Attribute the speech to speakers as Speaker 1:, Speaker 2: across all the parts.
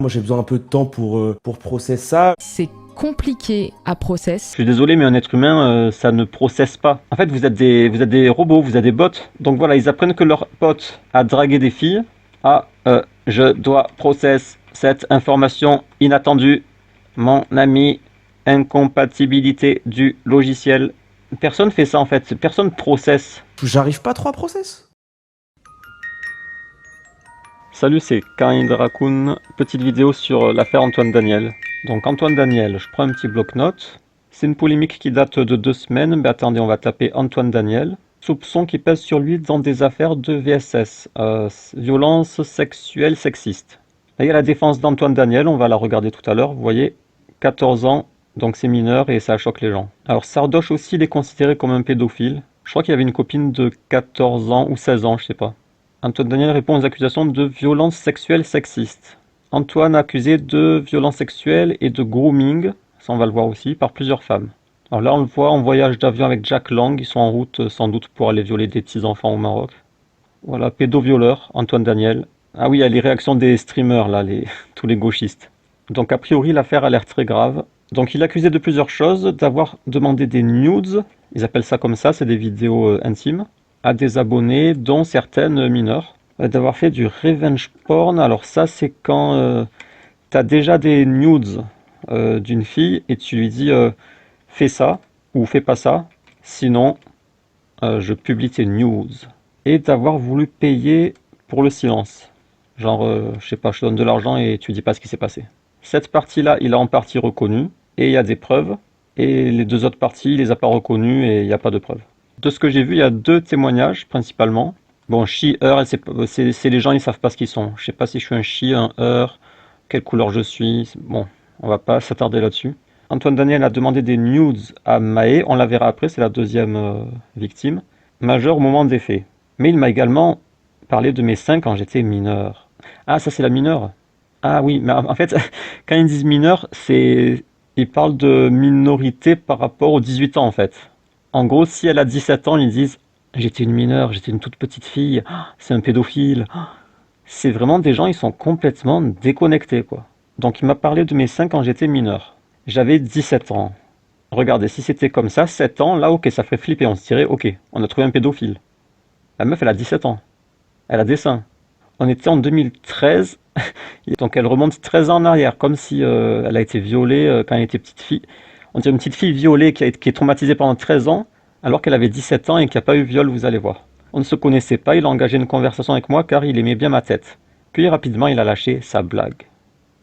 Speaker 1: Moi j'ai besoin un peu de temps pour process ça.
Speaker 2: C'est compliqué à process.
Speaker 3: Je suis désolé, mais un être humain, ça ne processe pas. En fait, vous êtes des robots, vous êtes des bots. Donc voilà, ils apprennent que leur pote a dragué des filles. Ah, je dois process cette information inattendue. Mon ami, incompatibilité du logiciel. Personne fait ça en fait, personne processe.
Speaker 1: J'arrive pas trop à process.
Speaker 3: Salut, c'est Kind Raccoon. Petite vidéo sur l'affaire Antoine Daniel. Donc Antoine Daniel, je prends un petit bloc-notes. C'est une polémique qui date de 2 semaines. Mais attendez, on va taper Antoine Daniel. Soupçon qui pèse sur lui dans des affaires de VSS. Violence sexuelle sexiste. Là, il y a la défense d'Antoine Daniel, on va la regarder tout à l'heure. Vous voyez, 14 ans, donc c'est mineur et ça choque les gens. Alors Sardoche aussi, il est considéré comme un pédophile. Je crois qu'il avait une copine de 14 ans ou 16 ans, je sais pas. Antoine Daniel répond aux accusations de violence sexuelle sexiste. Antoine accusé de violence sexuelle et de grooming, ça on va le voir aussi, par plusieurs femmes. Alors là on le voit en voyage d'avion avec Jack Lang, ils sont en route sans doute pour aller violer des petits enfants au Maroc. Voilà, pédovioleur, Antoine Daniel. Ah oui, il y a les réactions des streamers là, tous les gauchistes. Donc a priori l'affaire a l'air très grave. Donc il est accusé de plusieurs choses, d'avoir demandé des nudes, ils appellent ça comme ça, c'est des vidéos intimes, à des abonnés, dont certaines mineures, d'avoir fait du revenge porn. Alors ça, c'est quand tu as déjà des nudes d'une fille et tu lui dis fais ça ou fais pas ça, sinon je publie tes nudes. Et d'avoir voulu payer pour le silence. Genre, je sais pas, je te donne de l'argent et tu dis pas ce qui s'est passé. Cette partie-là, il a en partie reconnu et il y a des preuves. Et les 2 autres parties, il les a pas reconnues et il n'y a pas de preuves. De ce que j'ai vu, il y a 2 témoignages principalement. Bon, she, her, c'est les gens, ils savent pas ce qu'ils sont. Je sais pas si je suis un she, un her, quelle couleur je suis. Bon, on va pas s'attarder là-dessus. Antoine Daniel a demandé des nudes à Maë, on la verra après, c'est la deuxième victime, majeure au moment des faits. Mais il m'a également parlé de mes seins quand j'étais mineur. Ah, ça c'est la mineure. Ah oui, mais en fait, quand ils disent mineur, ils parlent de minorité par rapport aux 18 ans en fait. En gros, si elle a 17 ans, ils disent j'étais une mineure, j'étais une toute petite fille, c'est un pédophile. C'est vraiment des gens, ils sont complètement déconnectés quoi. Donc il m'a parlé de mes seins quand j'étais mineur. J'avais 17 ans. Regardez, si c'était comme ça, 7 ans, là ok, ça ferait flipper, on se dirait ok, on a trouvé un pédophile. La meuf, elle a 17 ans. Elle a des seins. On était en 2013, donc elle remonte 13 ans en arrière, comme si elle a été violée quand elle était petite fille. On dirait une petite fille violée qui est traumatisée pendant 13 ans, alors qu'elle avait 17 ans et qu'il n'y a pas eu viol, vous allez voir. On ne se connaissait pas, il a engagé une conversation avec moi car il aimait bien ma tête. Puis rapidement, il a lâché sa blague.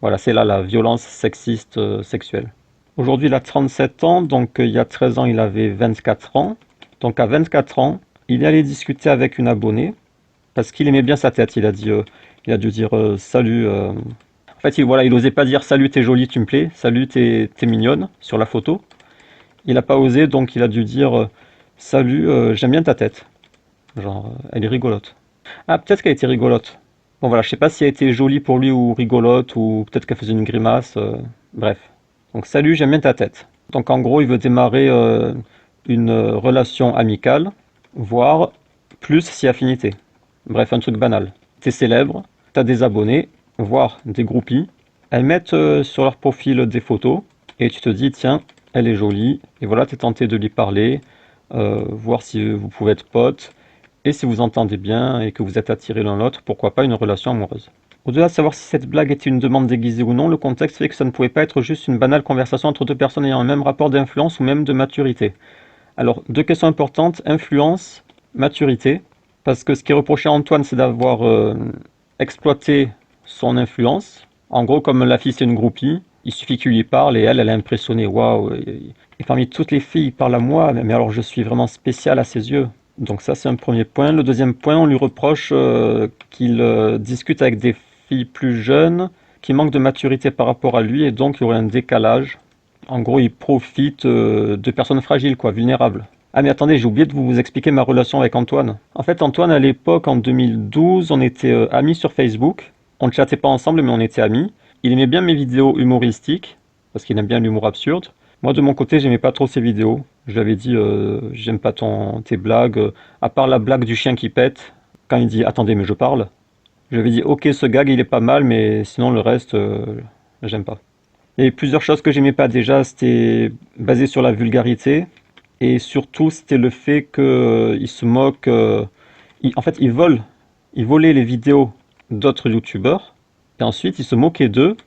Speaker 3: Voilà, c'est là la violence sexiste sexuelle. Aujourd'hui, il a 37 ans, donc il y a 13 ans, il avait 24 ans. Donc à 24 ans, il est allé discuter avec une abonnée, parce qu'il aimait bien sa tête. Il a dû dire salut. En fait, voilà, il osait pas dire salut, t'es jolie, tu me plais. Salut, t'es mignonne sur la photo. Il n'a pas osé, donc il a dû dire salut, j'aime bien ta tête. Genre, elle est rigolote. Ah, peut-être qu'elle était rigolote. Bon voilà, je sais pas si elle était jolie pour lui ou rigolote, ou peut-être qu'elle faisait une grimace. Bref. Donc salut, j'aime bien ta tête. Donc en gros, il veut démarrer une relation amicale, voire plus si affinité. Bref, un truc banal. T'es célèbre, t'as des abonnés, voire des groupies. Elles mettent sur leur profil des photos et tu te dis tiens, elle est jolie. Et voilà, t'es tenté de lui parler, voir si vous pouvez être potes. Et si vous entendez bien et que vous êtes attirés l'un l'autre, pourquoi pas une relation amoureuse. Au-delà de savoir si cette blague était une demande déguisée ou non, le contexte fait que ça ne pouvait pas être juste une banale conversation entre 2 personnes ayant un même rapport d'influence ou même de maturité. Alors, 2 questions importantes, influence, maturité. Parce que ce qui est reproché à Antoine, c'est d'avoir exploité son influence. En gros, comme la fille c'est une groupie, il suffit qu'il lui parle et elle est impressionnée. Waouh! Et parmi toutes les filles, il parle à moi, mais alors je suis vraiment spécial à ses yeux. Donc ça, c'est un premier point. Le deuxième point, on lui reproche qu'il discute avec des filles plus jeunes, qui manquent de maturité par rapport à lui, et donc il y aurait un décalage. En gros, il profite de personnes fragiles, quoi, vulnérables. Ah mais attendez, j'ai oublié de vous expliquer ma relation avec Antoine. En fait, Antoine, à l'époque, en 2012, on était amis sur Facebook. On ne chattait pas ensemble, mais on était amis. Il aimait bien mes vidéos humoristiques, parce qu'il aime bien l'humour absurde. Moi, de mon côté, j'aimais pas trop ses vidéos. Je lui avais dit, j'aime pas tes blagues, à part la blague du chien qui pète. Quand il dit, attendez, mais je parle. Je lui avais dit, ok, ce gag, il est pas mal, mais sinon, le reste, j'aime pas. Il y avait plusieurs choses que j'aimais pas. Déjà, c'était basé sur la vulgarité. Et surtout, c'était le fait qu'il se moque. En fait, il vole. Il volait les vidéos d'autres youtubeurs. Et ensuite, il se moquait d'eux.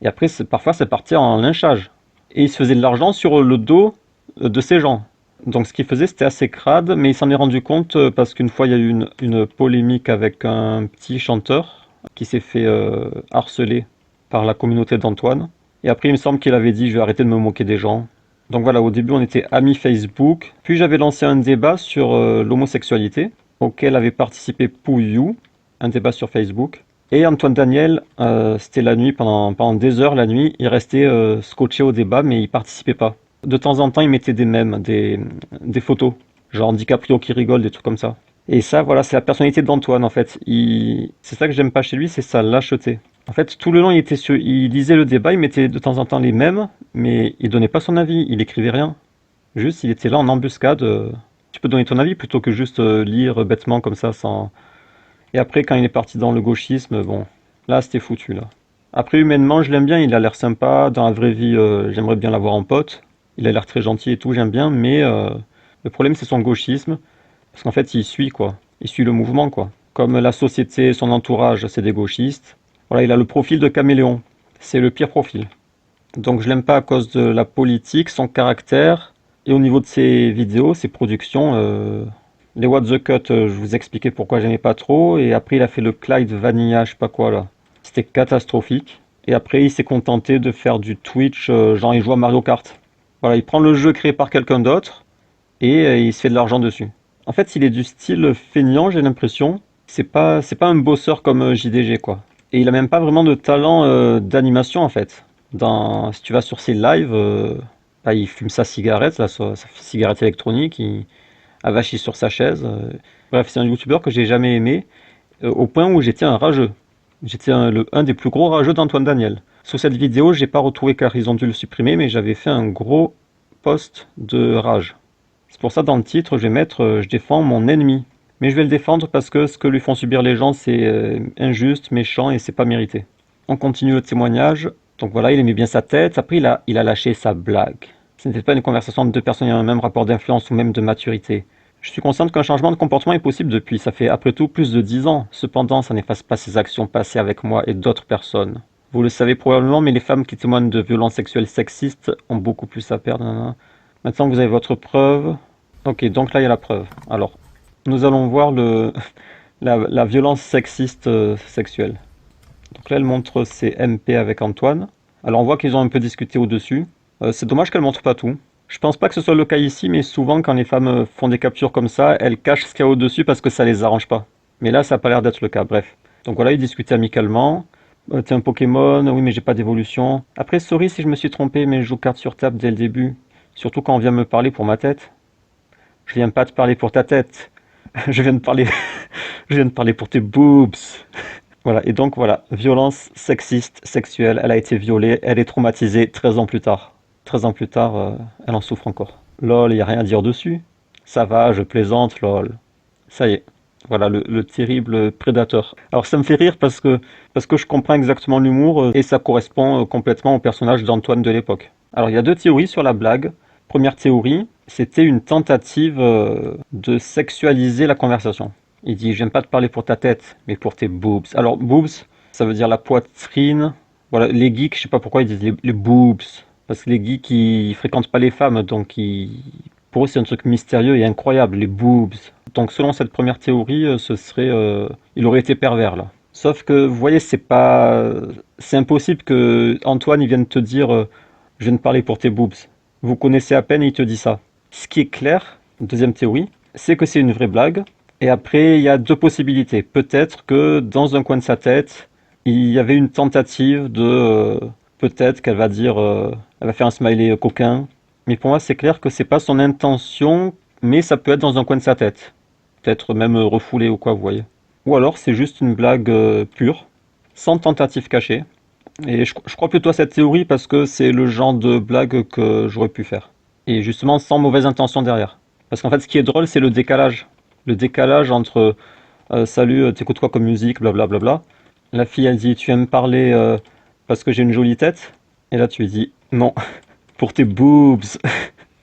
Speaker 3: Et après, parfois, ça partait en lynchage. Et il se faisait de l'argent sur le dos de ces gens. Donc ce qu'il faisait, c'était assez crade, mais il s'en est rendu compte parce qu'une fois, il y a eu une polémique avec un petit chanteur qui s'est fait harceler par la communauté d'Antoine. Et après, il me semble qu'il avait dit, je vais arrêter de me moquer des gens. Donc voilà, au début, on était amis Facebook. Puis j'avais lancé un débat sur l'homosexualité, auquel avait participé Pouillou, un débat sur Facebook. Et Antoine Daniel, c'était la nuit, pendant des heures la nuit, il restait scotché au débat, mais il participait pas. De temps en temps, il mettait des mèmes, des photos, genre DiCaprio qui rigole, des trucs comme ça. Et ça, voilà, c'est la personnalité d'Antoine, en fait. C'est ça que j'aime pas chez lui, c'est sa lâcheté. En fait, tout le long, il lisait le débat, il mettait de temps en temps les mèmes, mais il donnait pas son avis, il écrivait rien. Juste, il était là en embuscade. Tu peux donner ton avis plutôt que juste lire bêtement comme ça, sans... Et après, quand il est parti dans le gauchisme, bon, là, c'était foutu, là. Après, humainement, je l'aime bien, il a l'air sympa. Dans la vraie vie, j'aimerais bien l'avoir en pote. Il a l'air très gentil et tout, j'aime bien, mais le problème, c'est son gauchisme. Parce qu'en fait, il suit, quoi. Il suit le mouvement, quoi. Comme la société, son entourage, c'est des gauchistes. Voilà, il a le profil de caméléon. C'est le pire profil. Donc, je l'aime pas à cause de la politique, son caractère, et au niveau de ses vidéos, ses productions. Les What the Cut, je vous expliquais pourquoi j'aimais pas trop. Et après, il a fait le Clyde Vanilla, je sais pas quoi là. C'était catastrophique. Et après, il s'est contenté de faire du Twitch, genre il joue à Mario Kart. Voilà, il prend le jeu créé par quelqu'un d'autre et il se fait de l'argent dessus. En fait, il est du style feignant, j'ai l'impression. C'est pas un bosseur comme JDG, quoi. Et il a même pas vraiment de talent d'animation, en fait. Si tu vas sur ses lives, bah, il fume sa cigarette, là, sa cigarette électronique. Il avachi sur sa chaise. Bref, c'est un youtubeur que j'ai jamais aimé, au point où j'étais un rageux. J'étais un des plus gros rageux d'Antoine Daniel. Sur cette vidéo, j'ai pas retrouvé car ils ont dû le supprimer, mais j'avais fait un gros post de rage. C'est pour ça, dans le titre, je vais mettre je défends mon ennemi. Mais je vais le défendre parce que ce que lui font subir les gens, c'est injuste, méchant et c'est pas mérité. On continue le témoignage. Donc voilà, il aimait bien sa tête. Après, il a lâché sa blague. Ce n'était pas une conversation de deux personnes ayant un même rapport d'influence ou même de maturité. Je suis conscient qu'un changement de comportement est possible depuis, ça fait après tout plus de 10 ans. Cependant, ça n'efface pas ses actions passées avec moi et d'autres personnes. Vous le savez probablement, mais les femmes qui témoignent de violences sexuelles sexistes ont beaucoup plus à perdre. Nanana. Maintenant que vous avez votre preuve... Ok, donc là il y a la preuve. Alors, nous allons voir la violence sexiste sexuelle. Donc là, elle montre ses MP avec Antoine. Alors on voit qu'ils ont un peu discuté au-dessus. C'est dommage qu'elle montre pas tout. Je pense pas que ce soit le cas ici, mais souvent quand les femmes font des captures comme ça, elles cachent ce qu'il y a au-dessus parce que ça les arrange pas. Mais là, ça a pas l'air d'être le cas, bref. Donc voilà, ils discutaient amicalement. T'es un Pokémon, oui mais j'ai pas d'évolution. Après, sorry si je me suis trompé, mais je joue carte sur table dès le début. Surtout quand on vient me parler pour ma tête. Je viens pas te parler pour ta tête. Je viens de parler... je viens de parler pour tes boobs. Voilà, et donc voilà, violence sexiste, sexuelle, elle a été violée, elle est traumatisée 13 ans plus tard. 13 ans plus tard, elle en souffre encore. Lol, il n'y a rien à dire dessus. Ça va, je plaisante, lol. Ça y est, voilà le terrible prédateur. Alors ça me fait rire parce que je comprends exactement l'humour et ça correspond complètement au personnage d'Antoine de l'époque. Alors il y a deux théories sur la blague. Première théorie, c'était une tentative de sexualiser la conversation. Il dit, je viens pas te parler pour ta tête, mais pour tes boobs. Alors, boobs, ça veut dire la poitrine. Voilà, les geeks, je sais pas pourquoi ils disent les boobs. Parce que les geeks, ils fréquentent pas les femmes, donc pour eux, c'est un truc mystérieux et incroyable, les boobs. Donc, selon cette première théorie, il aurait été pervers, là. Sauf que, vous voyez, c'est impossible que Antoine, il vienne te dire, je viens te parler pour tes boobs. Vous connaissez à peine et il te dit ça. Ce qui est clair, deuxième théorie, c'est que c'est une vraie blague. Et après, il y a deux possibilités. Peut-être que dans un coin de sa tête, il y avait une tentative de... peut-être qu'elle va dire... elle va faire un smiley coquin. Mais pour moi, c'est clair que c'est pas son intention, mais ça peut être dans un coin de sa tête. Peut-être même refoulé ou quoi, vous voyez. Ou alors, c'est juste une blague pure, sans tentative cachée. Et je crois plutôt à cette théorie parce que c'est le genre de blague que j'aurais pu faire. Et justement, sans mauvaise intention derrière. Parce qu'en fait, ce qui est drôle, c'est le décalage. Le décalage entre Salut, t'écoutes quoi comme musique, blablabla. La fille, elle dit, tu aimes parler parce que j'ai une jolie tête? Et là, tu lui dis, non, pour tes boobs.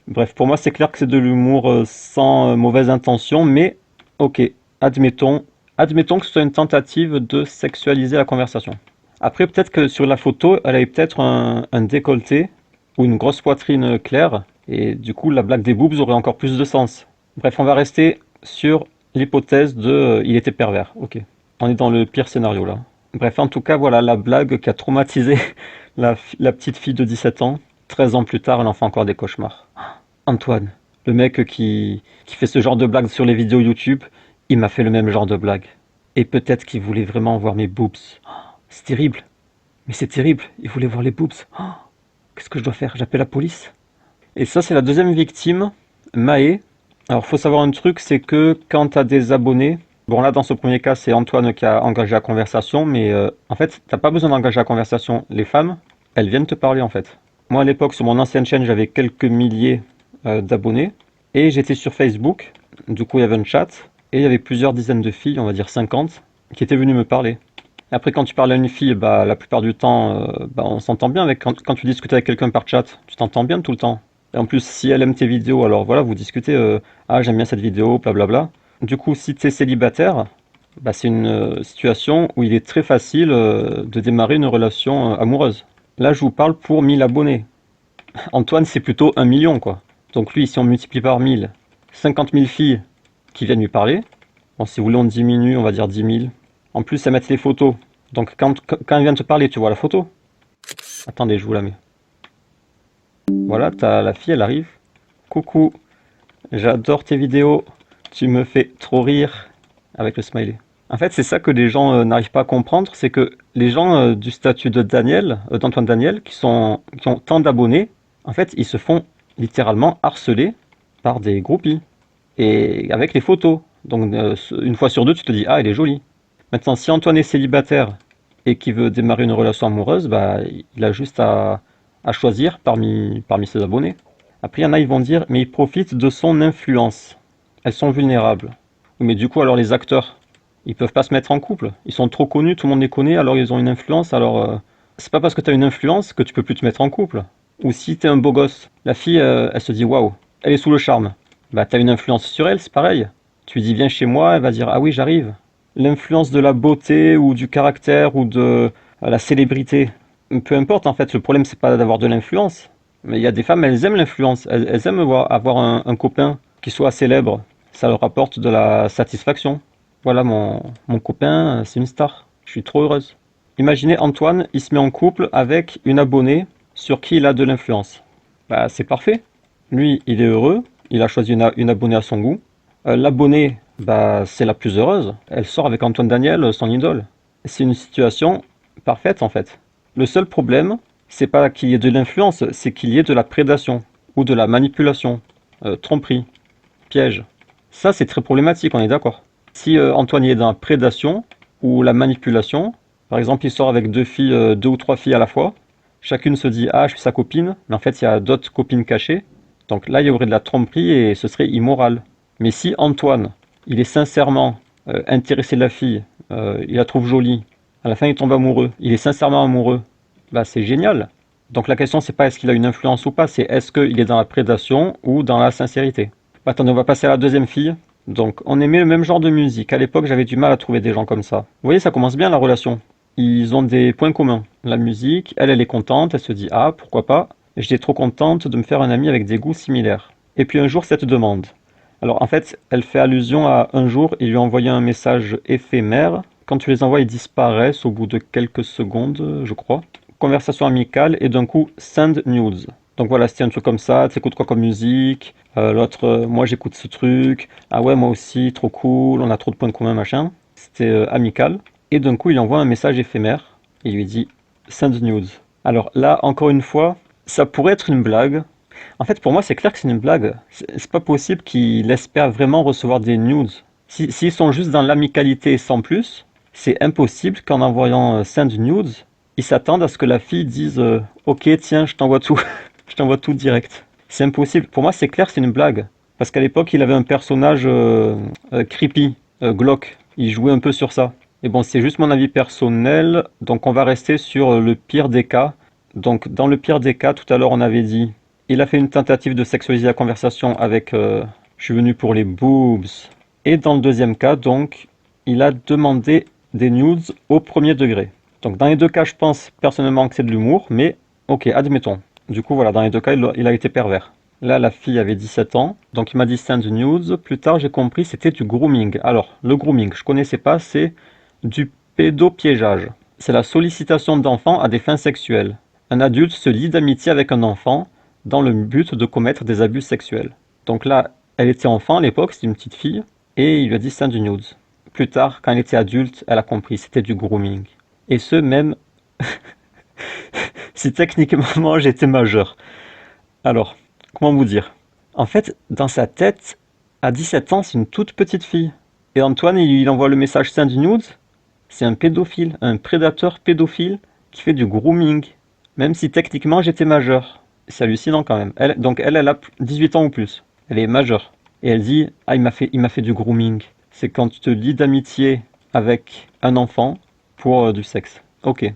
Speaker 3: Bref, pour moi, c'est clair que c'est de l'humour sans mauvaise intention, mais ok, admettons que ce soit une tentative de sexualiser la conversation. Après, peut-être que sur la photo, elle avait peut-être un décolleté ou une grosse poitrine claire, et du coup, la blague des boobs aurait encore plus de sens. Bref, on va rester sur l'hypothèse de il était pervers. Ok, on est dans le pire scénario là. Bref, en tout cas, voilà la blague qui a traumatisé la petite fille de 17 ans. 13 ans plus tard, elle en fait encore des cauchemars. Antoine, le mec qui fait ce genre de blague sur les vidéos YouTube, il m'a fait le même genre de blague. Et peut-être qu'il voulait vraiment voir mes boobs. C'est terrible. Mais c'est terrible, il voulait voir les boobs. Qu'est-ce que je dois faire? J'appelle la police? Et ça, c'est la deuxième victime, Maë. Alors, faut savoir un truc, c'est que quand tu as des abonnés, bon là, dans ce premier cas, c'est Antoine qui a engagé la conversation, mais en fait, t'as pas besoin d'engager la conversation. Les femmes, elles viennent te parler, en fait. Moi, à l'époque, sur mon ancienne chaîne, j'avais quelques milliers d'abonnés, et j'étais sur Facebook, du coup, il y avait un chat, et il y avait plusieurs dizaines de filles, on va dire 50, qui étaient venues me parler. Après, quand tu parles à une fille, bah, la plupart du temps, on s'entend bien avec. Quand tu discutes avec quelqu'un par chat, tu t'entends bien tout le temps. Et en plus, si elle aime tes vidéos, alors voilà, vous discutez, ah, j'aime bien cette vidéo, blablabla. Du coup, si tu es célibataire, bah, c'est une situation où il est très facile de démarrer une relation amoureuse. Là, je vous parle pour 1000 abonnés. Antoine, c'est plutôt 1 million, quoi. Donc lui, si on multiplie par 1000, 50 000 filles qui viennent lui parler. Bon, si vous voulez, on diminue, on va dire 10 000. En plus, elles mettent les photos. Donc quand elle vient te parler, tu vois la photo. Attendez, je vous la mets. Voilà, t'as la fille, elle arrive. Coucou, j'adore tes vidéos. Tu me fais trop rire. Avec le smiley. En fait, c'est ça que les gens n'arrivent pas à comprendre, c'est que les gens du statut de Daniel, d'Antoine Daniel, qui ont tant d'abonnés, en fait, ils se font littéralement harceler par des groupies. Et avec les photos. Donc une fois sur deux, tu te dis, ah, elle est jolie. Maintenant, si Antoine est célibataire et qu'il veut démarrer une relation amoureuse, bah, il a juste à choisir parmi ses abonnés. Après, il y en a, ils vont dire, mais il profite de son influence. Elles sont vulnérables. Oui, mais du coup, alors les acteurs, ils peuvent pas se mettre en couple. Ils sont trop connus, tout le monde les connaît, alors ils ont une influence. Alors, c'est pas parce que tu as une influence que tu peux plus te mettre en couple. Ou si tu es un beau gosse, la fille, elle se dit, waouh, elle est sous le charme. Bah, tu as une influence sur elle, c'est pareil. Tu lui dis, viens chez moi, elle va dire, ah oui, j'arrive. L'influence de la beauté ou du caractère ou de la célébrité, peu importe en fait, le problème c'est pas d'avoir de l'influence. Mais il y a des femmes, elles aiment l'influence, elles aiment avoir un copain qui soit célèbre, ça leur apporte de la satisfaction. Voilà, mon copain, c'est une star, je suis trop heureuse. Imaginez Antoine, il se met en couple avec une abonnée sur qui il a de l'influence. Bah c'est parfait, lui il est heureux, il a choisi une abonnée à son goût. L'abonnée, bah, c'est la plus heureuse. Elle sort avec Antoine Daniel, son idole. C'est une situation parfaite en fait. Le seul problème, c'est pas qu'il y ait de l'influence, c'est qu'il y ait de la prédation ou de la manipulation, tromperie, piège. Ça, c'est très problématique, on est d'accord. Si Antoine y est dans la prédation ou la manipulation, par exemple, il sort avec deux filles, deux ou trois filles à la fois, chacune se dit ah, je suis sa copine, mais en fait, il y a d'autres copines cachées. Donc là, il y aurait de la tromperie et ce serait immoral. Mais si Antoine, il est sincèrement intéressé de la fille, il la trouve jolie, à la fin il tombe amoureux, il est sincèrement amoureux, bah c'est génial. Donc la question c'est pas est-ce qu'il a une influence ou pas, c'est est-ce qu'il est dans la prédation ou dans la sincérité. Bah, attendez, on va passer à la deuxième fille. Donc on aimait le même genre de musique. À l'époque j'avais du mal à trouver des gens comme ça. Vous voyez, ça commence bien la relation. Ils ont des points communs. La musique, elle est contente, elle se dit ah pourquoi pas. J'étais trop contente de me faire un ami avec des goûts similaires. Et puis un jour cette demande. Alors en fait, elle fait allusion à un jour, il lui a envoyé un message éphémère. Quand tu les envoies, ils disparaissent au bout de quelques secondes, je crois. Conversation amicale et d'un coup, send nudes. Donc voilà, c'était un truc comme ça, tu écoutes quoi comme musique? L'autre, moi j'écoute ce truc. Ah ouais, moi aussi, trop cool, on a trop de points communs, machin. C'était amical. Et d'un coup, il envoie un message éphémère. Il lui dit, send nudes. Alors là, encore une fois, ça pourrait être une blague. En fait, pour moi, c'est clair que c'est une blague. C'est pas possible qu'il espère vraiment recevoir des nudes. S'ils sont juste dans l'amicalité sans plus, c'est impossible qu'en envoyant send nudes, ils s'attendent à ce que la fille dise ok, tiens, je t'envoie tout. Je t'envoie tout direct. C'est impossible. Pour moi, c'est clair, c'est une blague. Parce qu'à l'époque, il avait un personnage creepy, glauque. Il jouait un peu sur ça. Et bon, c'est juste mon avis personnel, donc on va rester sur le pire des cas. Donc dans le pire des cas, tout à l'heure on avait dit, il a fait une tentative de sexualiser la conversation avec je suis venu pour les boobs. Et dans le deuxième cas, donc, il a demandé des nudes au premier degré. Donc dans les deux cas, je pense personnellement que c'est de l'humour, mais ok, admettons. Du coup, voilà, dans les deux cas, il a été pervers. Là, la fille avait 17 ans, donc il m'a dit send nudes. Plus tard, j'ai compris c'était du grooming. Alors, le grooming, je connaissais pas, c'est du pédopiégeage. C'est la sollicitation d'enfants à des fins sexuelles. Un adulte se lie d'amitié avec un enfant dans le but de commettre des abus sexuels. Donc là, elle était enfant à l'époque, c'était une petite fille, et il lui a dit send nudes. Plus tard, quand elle était adulte, elle a compris, c'était du grooming. Et ce, même si techniquement j'étais majeur. Alors, comment vous dire? En fait, dans sa tête, à 17 ans, c'est une toute petite fille. Et Antoine, il envoie le message send nudes. C'est un pédophile, un prédateur pédophile qui fait du grooming. Même si techniquement j'étais majeur. C'est hallucinant quand même. Donc elle a 18 ans ou plus. Elle est majeure. Et elle dit, ah, il m'a fait du grooming. C'est quand tu te lies d'amitié avec un enfant pour du sexe. Ok.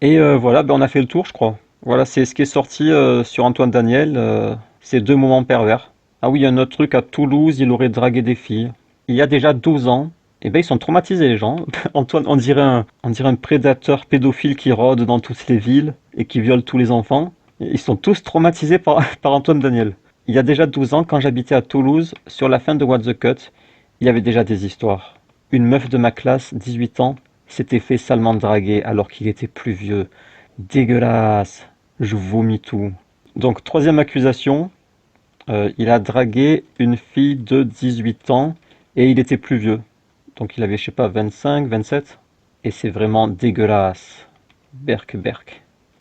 Speaker 3: Et voilà, ben on a fait le tour, je crois. Voilà, c'est ce qui est sorti sur Antoine Daniel. Ces deux moments pervers. Ah oui, il y a un autre truc, à Toulouse, il aurait dragué des filles. Il y a déjà 12 ans. Et ben ils sont traumatisés les gens. Antoine, on dirait un prédateur pédophile qui rôde dans toutes les villes et qui viole tous les enfants. Ils sont tous traumatisés par Antoine Daniel. Il y a déjà 12 ans, quand j'habitais à Toulouse, sur la fin de What the Cut, il y avait déjà des histoires. Une meuf de ma classe, 18 ans, s'était fait salement draguer alors qu'il était plus vieux. Dégueulasse. Je vomis tout. Donc, troisième accusation, il a dragué une fille de 18 ans et il était plus vieux. Donc il avait, je sais pas, 25, 27. Et c'est vraiment dégueulasse. Berk.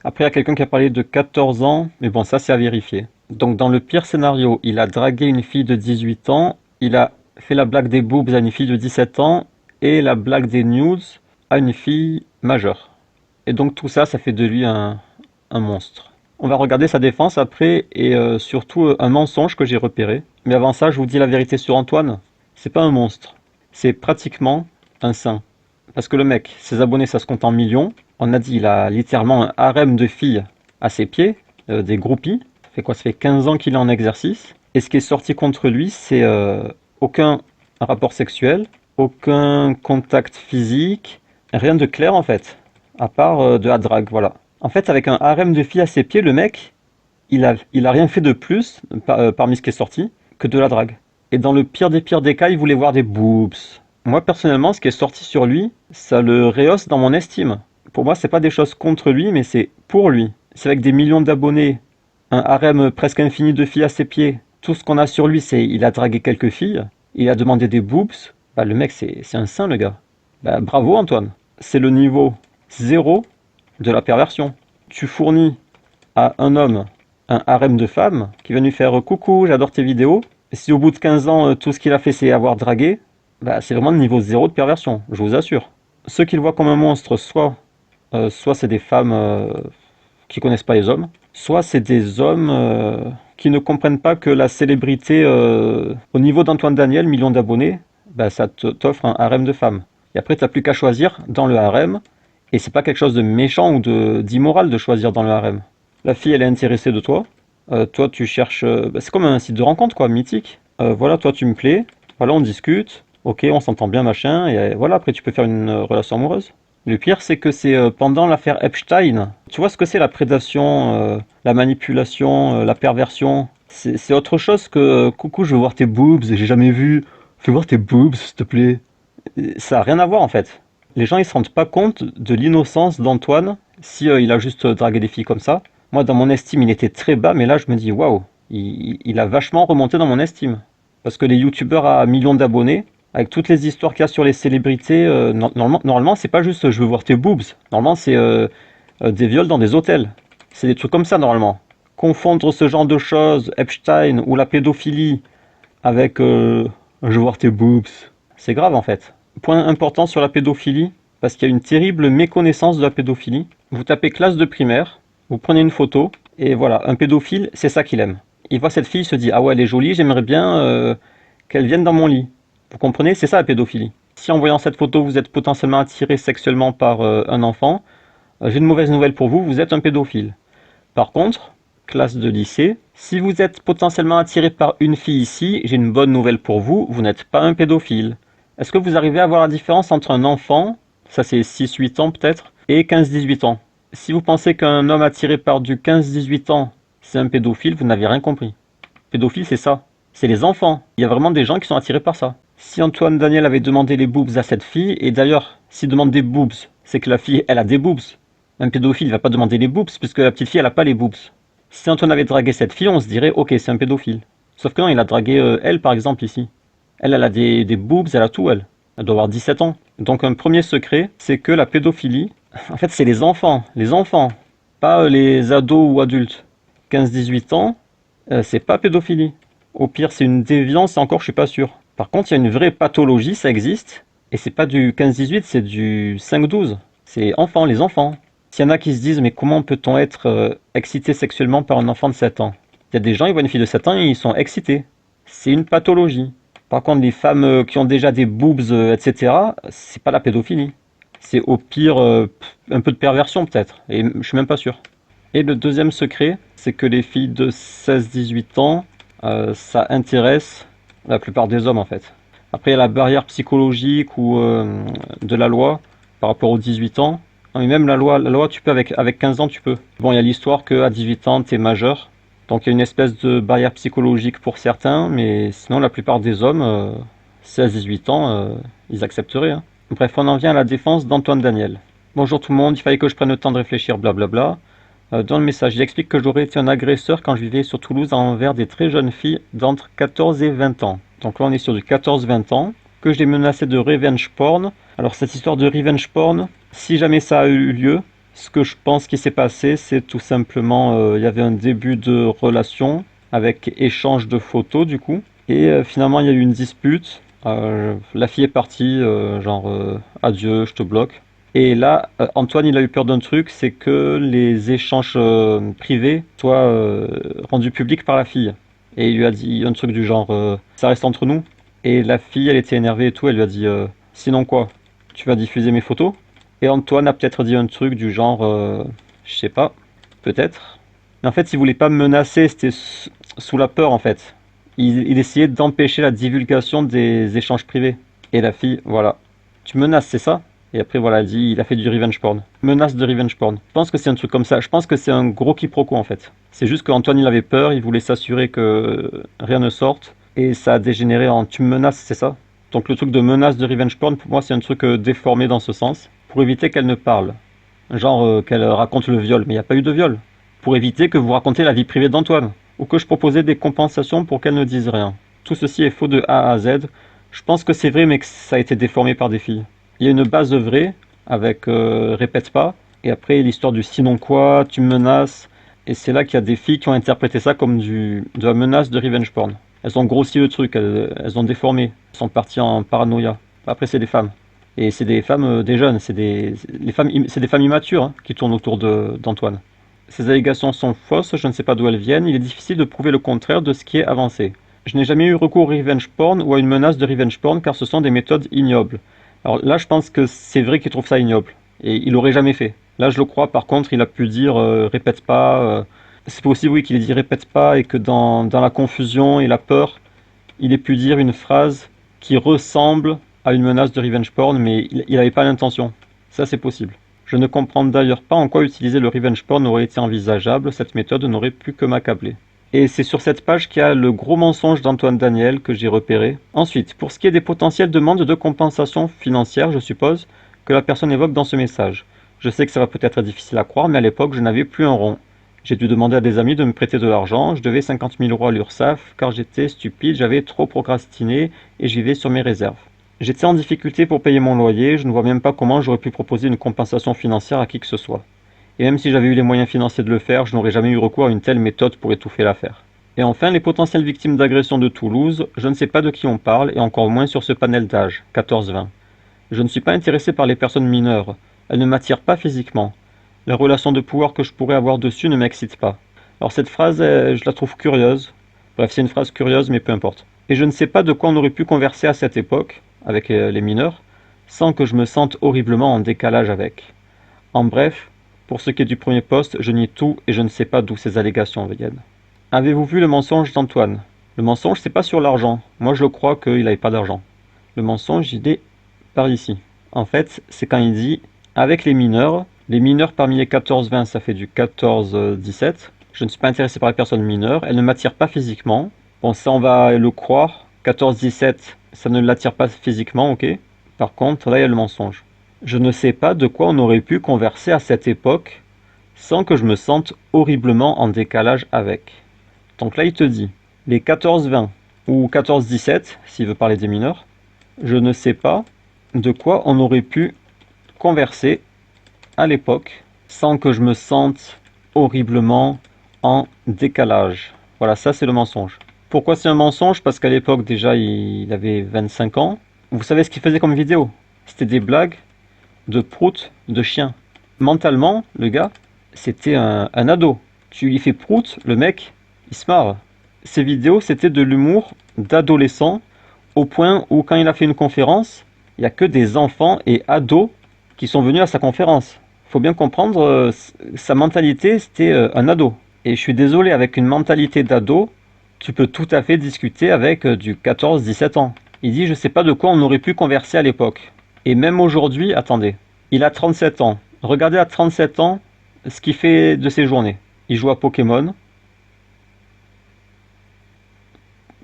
Speaker 3: Après, il y a quelqu'un qui a parlé de 14 ans, mais bon, ça c'est à vérifier. Donc dans le pire scénario, il a dragué une fille de 18 ans, il a fait la blague des boobs à une fille de 17 ans, et la blague des nudes à une fille majeure. Et donc tout ça, ça fait de lui un monstre. On va regarder sa défense après, et surtout un mensonge que j'ai repéré. Mais avant ça, je vous dis la vérité sur Antoine. C'est pas un monstre. C'est pratiquement un saint. Parce que le mec, ses abonnés, ça se compte en millions. On a dit, il a littéralement un harem de filles à ses pieds, des groupies. Ça fait 15 ans qu'il est en exercice. Et ce qui est sorti contre lui, c'est aucun rapport sexuel, aucun contact physique, rien de clair en fait, à part de la drague, voilà. En fait, avec un harem de filles à ses pieds, le mec, il a rien fait de plus, parmi ce qui est sorti, que de la drague. Et dans le pire des cas, il voulait voir des boobs. Moi, personnellement, ce qui est sorti sur lui, ça le rehausse dans mon estime. Pour moi, c'est pas des choses contre lui, mais c'est pour lui. C'est avec des millions d'abonnés, un harem presque infini de filles à ses pieds. Tout ce qu'on a sur lui, c'est il a dragué quelques filles, il a demandé des boobs. Bah, le mec, c'est un saint, le gars. Bah, bravo, Antoine. C'est le niveau 0 de la perversion. Tu fournis à un homme un harem de femmes qui va lui faire coucou, j'adore tes vidéos. Et si au bout de 15 ans, tout ce qu'il a fait, c'est avoir dragué, bah, c'est vraiment le niveau 0 de perversion, je vous assure. Ceux qui le voient comme un monstre, soit c'est des femmes qui connaissent pas les hommes, soit c'est des hommes qui ne comprennent pas que la célébrité, au niveau d'Antoine Daniel, millions d'abonnés, bah, ça t'offre un harem de femmes. Et après, tu n'as plus qu'à choisir dans le harem, et c'est pas quelque chose de méchant ou d'immoral de choisir dans le harem. La fille, elle est intéressée de toi. Toi, tu cherches... bah, c'est comme un site de rencontre, quoi, mythique. Voilà, toi, tu me plais. Voilà, on discute. Ok, on s'entend bien, machin. Et voilà, après, tu peux faire une relation amoureuse. Le pire, c'est que c'est pendant l'affaire Epstein. Tu vois ce que c'est la prédation, la manipulation, la perversion? C'est autre chose que coucou, je veux voir tes boobs, j'ai jamais vu. Fais voir tes boobs, s'il te plaît. Ça n'a rien à voir, en fait. Les gens, ils se rendent pas compte de l'innocence d'Antoine si il a juste dragué des filles comme ça. Moi, dans mon estime, il était très bas, mais là, je me dis, waouh, il a vachement remonté dans mon estime. Parce que les youtubeurs à millions d'abonnés, avec toutes les histoires qu'il y a sur les célébrités, normalement, c'est pas juste je veux voir tes boobs. Normalement, c'est des viols dans des hôtels. C'est des trucs comme ça, normalement. Confondre ce genre de choses, Epstein ou la pédophilie, avec je veux voir tes boobs, c'est grave en fait. Point important sur la pédophilie, parce qu'il y a une terrible méconnaissance de la pédophilie. Vous tapez classe de primaire, vous prenez une photo, et voilà, un pédophile, c'est ça qu'il aime. Il voit cette fille, il se dit, ah ouais, elle est jolie, j'aimerais bien qu'elle vienne dans mon lit. Vous comprenez? C'est ça la pédophilie. Si en voyant cette photo, vous êtes potentiellement attiré sexuellement par un enfant, j'ai une mauvaise nouvelle pour vous, vous êtes un pédophile. Par contre, classe de lycée, si vous êtes potentiellement attiré par une fille ici, j'ai une bonne nouvelle pour vous, vous n'êtes pas un pédophile. Est-ce que vous arrivez à voir la différence entre un enfant, ça c'est 6-8 ans peut-être, et 15-18 ans? Si vous pensez qu'un homme attiré par du 15-18 ans, c'est un pédophile, vous n'avez rien compris. Pédophile, c'est ça. C'est les enfants. Il y a vraiment des gens qui sont attirés par ça. Si Antoine Daniel avait demandé les boobs à cette fille, et d'ailleurs, s'il demande des boobs, c'est que la fille, elle a des boobs. Un pédophile ne va pas demander les boobs, puisque la petite fille, elle n'a pas les boobs. Si Antoine avait dragué cette fille, on se dirait, ok, c'est un pédophile. Sauf que non, il a dragué elle, par exemple, ici. Elle a des boobs, elle a tout, elle. Elle doit avoir 17 ans. Donc un premier secret, c'est que la pédophilie, en fait, c'est les enfants. Les enfants, pas les ados ou adultes. 15-18 ans, c'est pas pédophilie. Au pire, c'est une déviance, et encore, je suis pas sûr. Par contre, il y a une vraie pathologie, ça existe. Et c'est pas du 15-18, c'est du 5-12. C'est enfants, les enfants. S'il y en a qui se disent, mais comment peut-on être excité sexuellement par un enfant de 7 ans? Il y a des gens, ils voient une fille de 7 ans et ils sont excités. C'est une pathologie. Par contre, les femmes qui ont déjà des boobs, etc., c'est pas la pédophilie. C'est au pire un peu de perversion peut-être. Et je suis même pas sûr. Et le deuxième secret, c'est que les filles de 16-18 ans, ça intéresse la plupart des hommes en fait. Après, il y a la barrière psychologique ou de la loi par rapport aux 18 ans. Non, mais même la loi, tu peux avec 15 ans, tu peux. Bon, il y a l'histoire qu'à 18 ans, tu es majeur. Donc il y a une espèce de barrière psychologique pour certains, mais sinon la plupart des hommes, 16-18 ans, ils accepteraient. Hein. Bref, on en vient à la défense d'Antoine Daniel. Bonjour tout le monde, il fallait que je prenne le temps de réfléchir, blablabla. Dans le message, il explique que j'aurais été un agresseur quand je vivais sur Toulouse envers des très jeunes filles d'entre 14 et 20 ans. Donc là on est sur du 14-20 ans, que je les menaçais de revenge porn. Alors cette histoire de revenge porn, si jamais ça a eu lieu, ce que je pense qui s'est passé, c'est tout simplement, il y avait un début de relation avec échange de photos du coup. Et finalement il y a eu une dispute, la fille est partie, adieu, je te bloque. Et là, Antoine, il a eu peur d'un truc, c'est que les échanges privés soient rendus publics par la fille. Et il lui a dit un truc du genre, ça reste entre nous. Et la fille, elle était énervée et tout, elle lui a dit, sinon quoi, tu vas diffuser mes photos? Et Antoine a peut-être dit un truc du genre, je sais pas, peut-être. Mais en fait, il voulait pas me menacer, c'était sous la peur en fait. Il essayait d'empêcher la divulgation des échanges privés. Et la fille, voilà, tu menaces, c'est ça? Et après, voilà, elle dit, il a fait du revenge porn. Menace de revenge porn. Je pense que c'est un truc comme ça. Je pense que c'est un gros quiproquo en fait. C'est juste qu'Antoine, il avait peur, il voulait s'assurer que rien ne sorte. Et ça a dégénéré en tu me menaces, c'est ça? Donc le truc de menace de revenge porn, pour moi, c'est un truc déformé dans ce sens. Pour éviter qu'elle ne parle. Genre qu'elle raconte le viol. Mais il n'y a pas eu de viol. Pour éviter que vous racontiez la vie privée d'Antoine. Ou que je proposais des compensations pour qu'elle ne dise rien. Tout ceci est faux de A à Z. Je pense que c'est vrai, mais que ça a été déformé par des filles. Il y a une base vraie, avec répète pas, et après l'histoire du sinon quoi, tu me menaces, et c'est là qu'il y a des filles qui ont interprété ça comme de la menace de revenge porn. Elles ont grossi le truc, elles ont déformé, elles sont parties en paranoïa. Après c'est des femmes, et c'est des femmes, des jeunes, c'est des femmes immatures hein, qui tournent autour d'Antoine. Ces allégations sont fausses, je ne sais pas d'où elles viennent, il est difficile de prouver le contraire de ce qui est avancé. Je n'ai jamais eu recours au revenge porn ou à une menace de revenge porn car ce sont des méthodes ignobles. Alors là, je pense que c'est vrai qu'il trouve ça ignoble. Et il l'aurait jamais fait. Là, je le crois. Par contre, il a pu dire répète pas. C'est possible, oui, qu'il ait dit répète pas et que dans la confusion et la peur, il ait pu dire une phrase qui ressemble à une menace de revenge porn, mais il n'avait pas l'intention. Ça, c'est possible. Je ne comprends d'ailleurs pas en quoi utiliser le revenge porn aurait été envisageable. Cette méthode n'aurait pu que m'accabler. Et c'est sur cette page qu'il y a le gros mensonge d'Antoine Daniel que j'ai repéré. Ensuite, pour ce qui est des potentielles demandes de compensation financière, je suppose, que la personne évoque dans ce message. Je sais que ça va peut-être difficile à croire, mais à l'époque, je n'avais plus un rond. J'ai dû demander à des amis de me prêter de l'argent, je devais 50 000 € à l'URSSAF, car j'étais stupide, j'avais trop procrastiné et j'y vais sur mes réserves. J'étais en difficulté pour payer mon loyer, je ne vois même pas comment j'aurais pu proposer une compensation financière à qui que ce soit. Et même si j'avais eu les moyens financiers de le faire, je n'aurais jamais eu recours à une telle méthode pour étouffer l'affaire. Et enfin, les potentielles victimes d'agression de Toulouse, je ne sais pas de qui on parle, et encore moins sur ce panel d'âge, 14-20. Je ne suis pas intéressé par les personnes mineures, elles ne m'attirent pas physiquement. La relation de pouvoir que je pourrais avoir dessus ne m'excite pas. Alors cette phrase, je la trouve curieuse. Bref, c'est une phrase curieuse, mais peu importe. Et je ne sais pas de quoi on aurait pu converser à cette époque, avec les mineurs, sans que je me sente horriblement en décalage avec. En bref, pour ce qui est du premier post, je nie tout et je ne sais pas d'où ces allégations viennent. Avez-vous vu le mensonge d'Antoine? Le mensonge, c'est pas sur l'argent. Moi, je crois qu'il n'avait pas d'argent. Le mensonge, il est par ici. En fait, c'est quand il dit, avec les mineurs parmi les 14-20, ça fait du 14-17. Je ne suis pas intéressé par les personnes mineures, elles ne m'attirent pas physiquement. Bon, ça, on va le croire. 14-17, ça ne l'attire pas physiquement, ok. Par contre, là, il y a le mensonge. Je ne sais pas de quoi on aurait pu converser à cette époque sans que je me sente horriblement en décalage avec. Donc là, il te dit, les 14-20 ou 14-17, s'il veut parler des mineurs, je ne sais pas de quoi on aurait pu converser à l'époque sans que je me sente horriblement en décalage. Voilà, ça c'est le mensonge. Pourquoi c'est un mensonge? Parce qu'à l'époque déjà il avait 25 ans. Vous savez ce qu'il faisait comme vidéo? C'était des blagues de prout de chien. Mentalement, le gars, c'était un ado. Tu lui fais prout, le mec, il se marre. Ces vidéos, c'était de l'humour d'adolescent au point où quand il a fait une conférence, il n'y a que des enfants et ados qui sont venus à sa conférence. Il faut bien comprendre, sa mentalité, c'était un ado. Et je suis désolé, avec une mentalité d'ado, tu peux tout à fait discuter avec du 14-17 ans. Il dit, je sais pas de quoi on aurait pu converser à l'époque. Et même aujourd'hui, attendez, il a 37 ans. Regardez à 37 ans ce qu'il fait de ses journées. Il joue à Pokémon.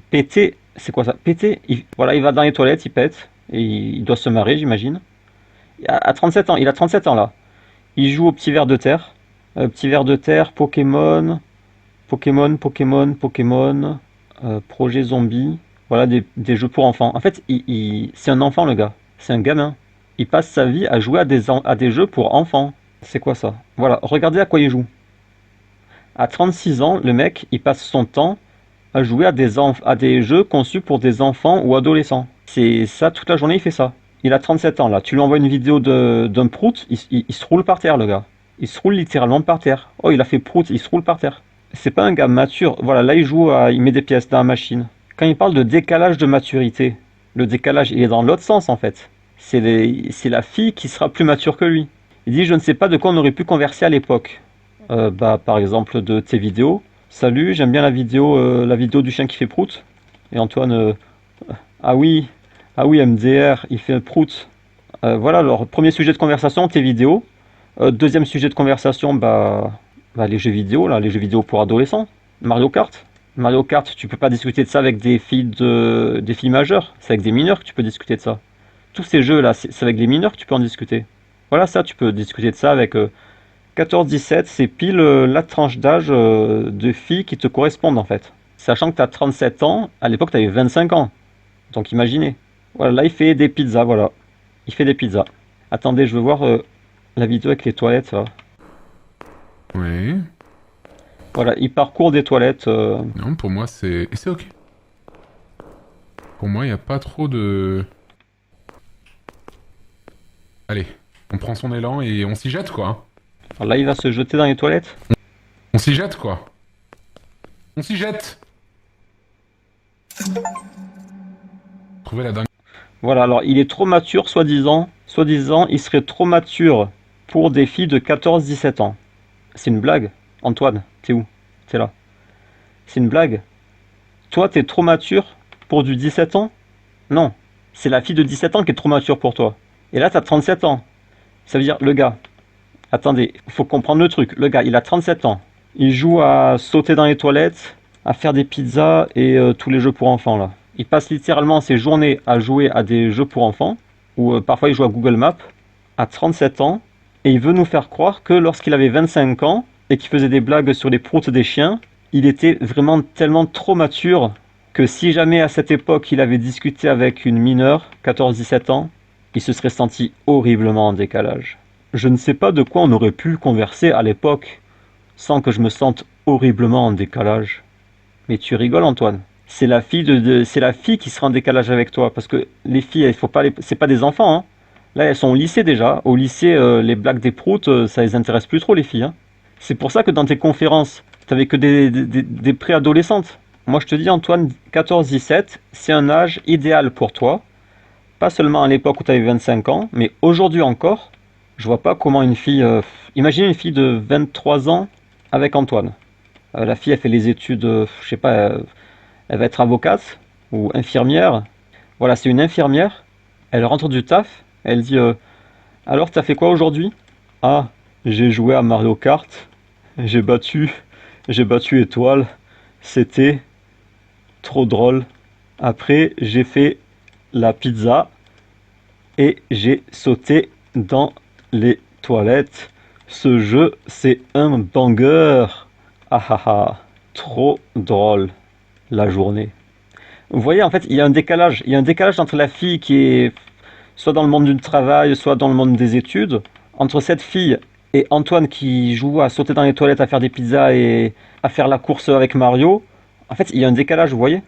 Speaker 3: Péter, c'est quoi ça? Péter, voilà, il va dans les toilettes, il pète. Et il doit se marrer, j'imagine. À 37 ans, il a 37 ans là. Il joue au petit ver de terre. Petit ver de terre, Pokémon, Projet Zombie. Voilà, des jeux pour enfants. En fait, c'est un enfant le gars. C'est un gamin. Il passe sa vie à jouer à des jeux pour enfants. C'est quoi ça? Voilà, regardez à quoi il joue. À 36 ans, le mec, il passe son temps à jouer à des jeux conçus pour des enfants ou adolescents. C'est ça, toute la journée, il fait ça. Il a 37 ans là. Tu lui envoies une vidéo d'un prout, il se roule par terre, le gars. Il se roule littéralement par terre. Oh, il a fait prout, il se roule par terre. C'est pas un gars mature. Voilà, là, il met des pièces dans la machine. Quand il parle de décalage de maturité, le décalage, il est dans l'autre sens en fait. C'est la fille qui sera plus mature que lui. Il dit, je ne sais pas de quoi on aurait pu converser à l'époque. Par exemple, de tes vidéos. Salut, j'aime bien la vidéo du chien qui fait prout. Et Antoine, ah oui, MDR, il fait prout. Voilà, alors, premier sujet de conversation, tes vidéos. Deuxième sujet de conversation, les jeux vidéo, là, les jeux vidéo pour adolescents. Mario Kart. Mario Kart, tu peux pas discuter de ça avec des filles majeures. C'est avec des mineurs que tu peux discuter de ça. Tous ces jeux-là, c'est avec des mineurs que tu peux en discuter. Voilà, ça, tu peux discuter de ça avec 14-17, c'est pile la tranche d'âge de filles qui te correspondent en fait. Sachant que tu as 37 ans, à l'époque tu avais 25 ans. Donc imaginez. Voilà, là il fait des pizzas, voilà. Il fait des pizzas. Attendez, je veux voir la vidéo avec les toilettes. Là.
Speaker 4: Oui.
Speaker 3: Voilà, il parcourt des toilettes.
Speaker 4: Non, pour moi c'est... Et c'est ok. Pour moi, il n'y a pas trop de... Allez, on prend son élan et on s'y jette quoi.
Speaker 3: Alors là il va se jeter dans les toilettes.
Speaker 4: On s'y jette quoi. On s'y jette. Trouver la dingue.
Speaker 3: Voilà, alors il est trop mature, soi-disant. Soi-disant, il serait trop mature pour des filles de 14-17 ans. C'est une blague. Antoine, t'es où? T'es là. C'est une blague. Toi, t'es trop mature pour du 17 ans? Non. C'est la fille de 17 ans qui est trop mature pour toi. Et là, t'as 37 ans. Ça veut dire, le gars... Attendez, il faut comprendre le truc. Le gars, il a 37 ans. Il joue à sauter dans les toilettes, à faire des pizzas et tous les jeux pour enfants, là. Il passe littéralement ses journées à jouer à des jeux pour enfants, ou parfois il joue à Google Maps, à 37 ans, et il veut nous faire croire que lorsqu'il avait 25 ans, et qu'il faisait des blagues sur les proutes des chiens, il était vraiment tellement trop mature que si jamais à cette époque il avait discuté avec une mineure, 14-17 ans, il se serait senti horriblement en décalage. Je ne sais pas de quoi on aurait pu converser à l'époque sans que je me sente horriblement en décalage. Mais tu rigoles, Antoine. C'est la fille c'est la fille qui sera en décalage avec toi parce que les filles, il faut pas c'est pas des enfants hein. Là, elles sont au lycée déjà. Au lycée, les blagues des proutes, ça les intéresse plus trop les filles hein. C'est pour ça que dans tes conférences, t'avais que des préadolescentes. Moi, je te dis Antoine, 14-17, c'est un âge idéal pour toi pas seulement à l'époque où tu avais 25 ans, mais aujourd'hui encore, je vois pas comment une fille... imaginez une fille de 23 ans avec Antoine. La fille, elle fait les études, je sais pas, elle va être avocate ou infirmière. Voilà, c'est une infirmière. Elle rentre du taf, elle dit alors, t'as fait quoi aujourd'hui? Ah, j'ai joué à Mario Kart, j'ai battu, j'ai battu Étoile, c'était trop drôle. Après, j'ai fait la pizza et j'ai sauté dans les toilettes. Ce jeu, c'est un banger. Ah ah ah, trop drôle la journée. Vous voyez, en fait, il y a un décalage. Il y a un décalage entre la fille qui est soit dans le monde du travail, soit dans le monde des études. Entre cette fille et Antoine qui joue à sauter dans les toilettes, à faire des pizzas et à faire la course avec Mario. En fait, il y a un décalage, vous voyez?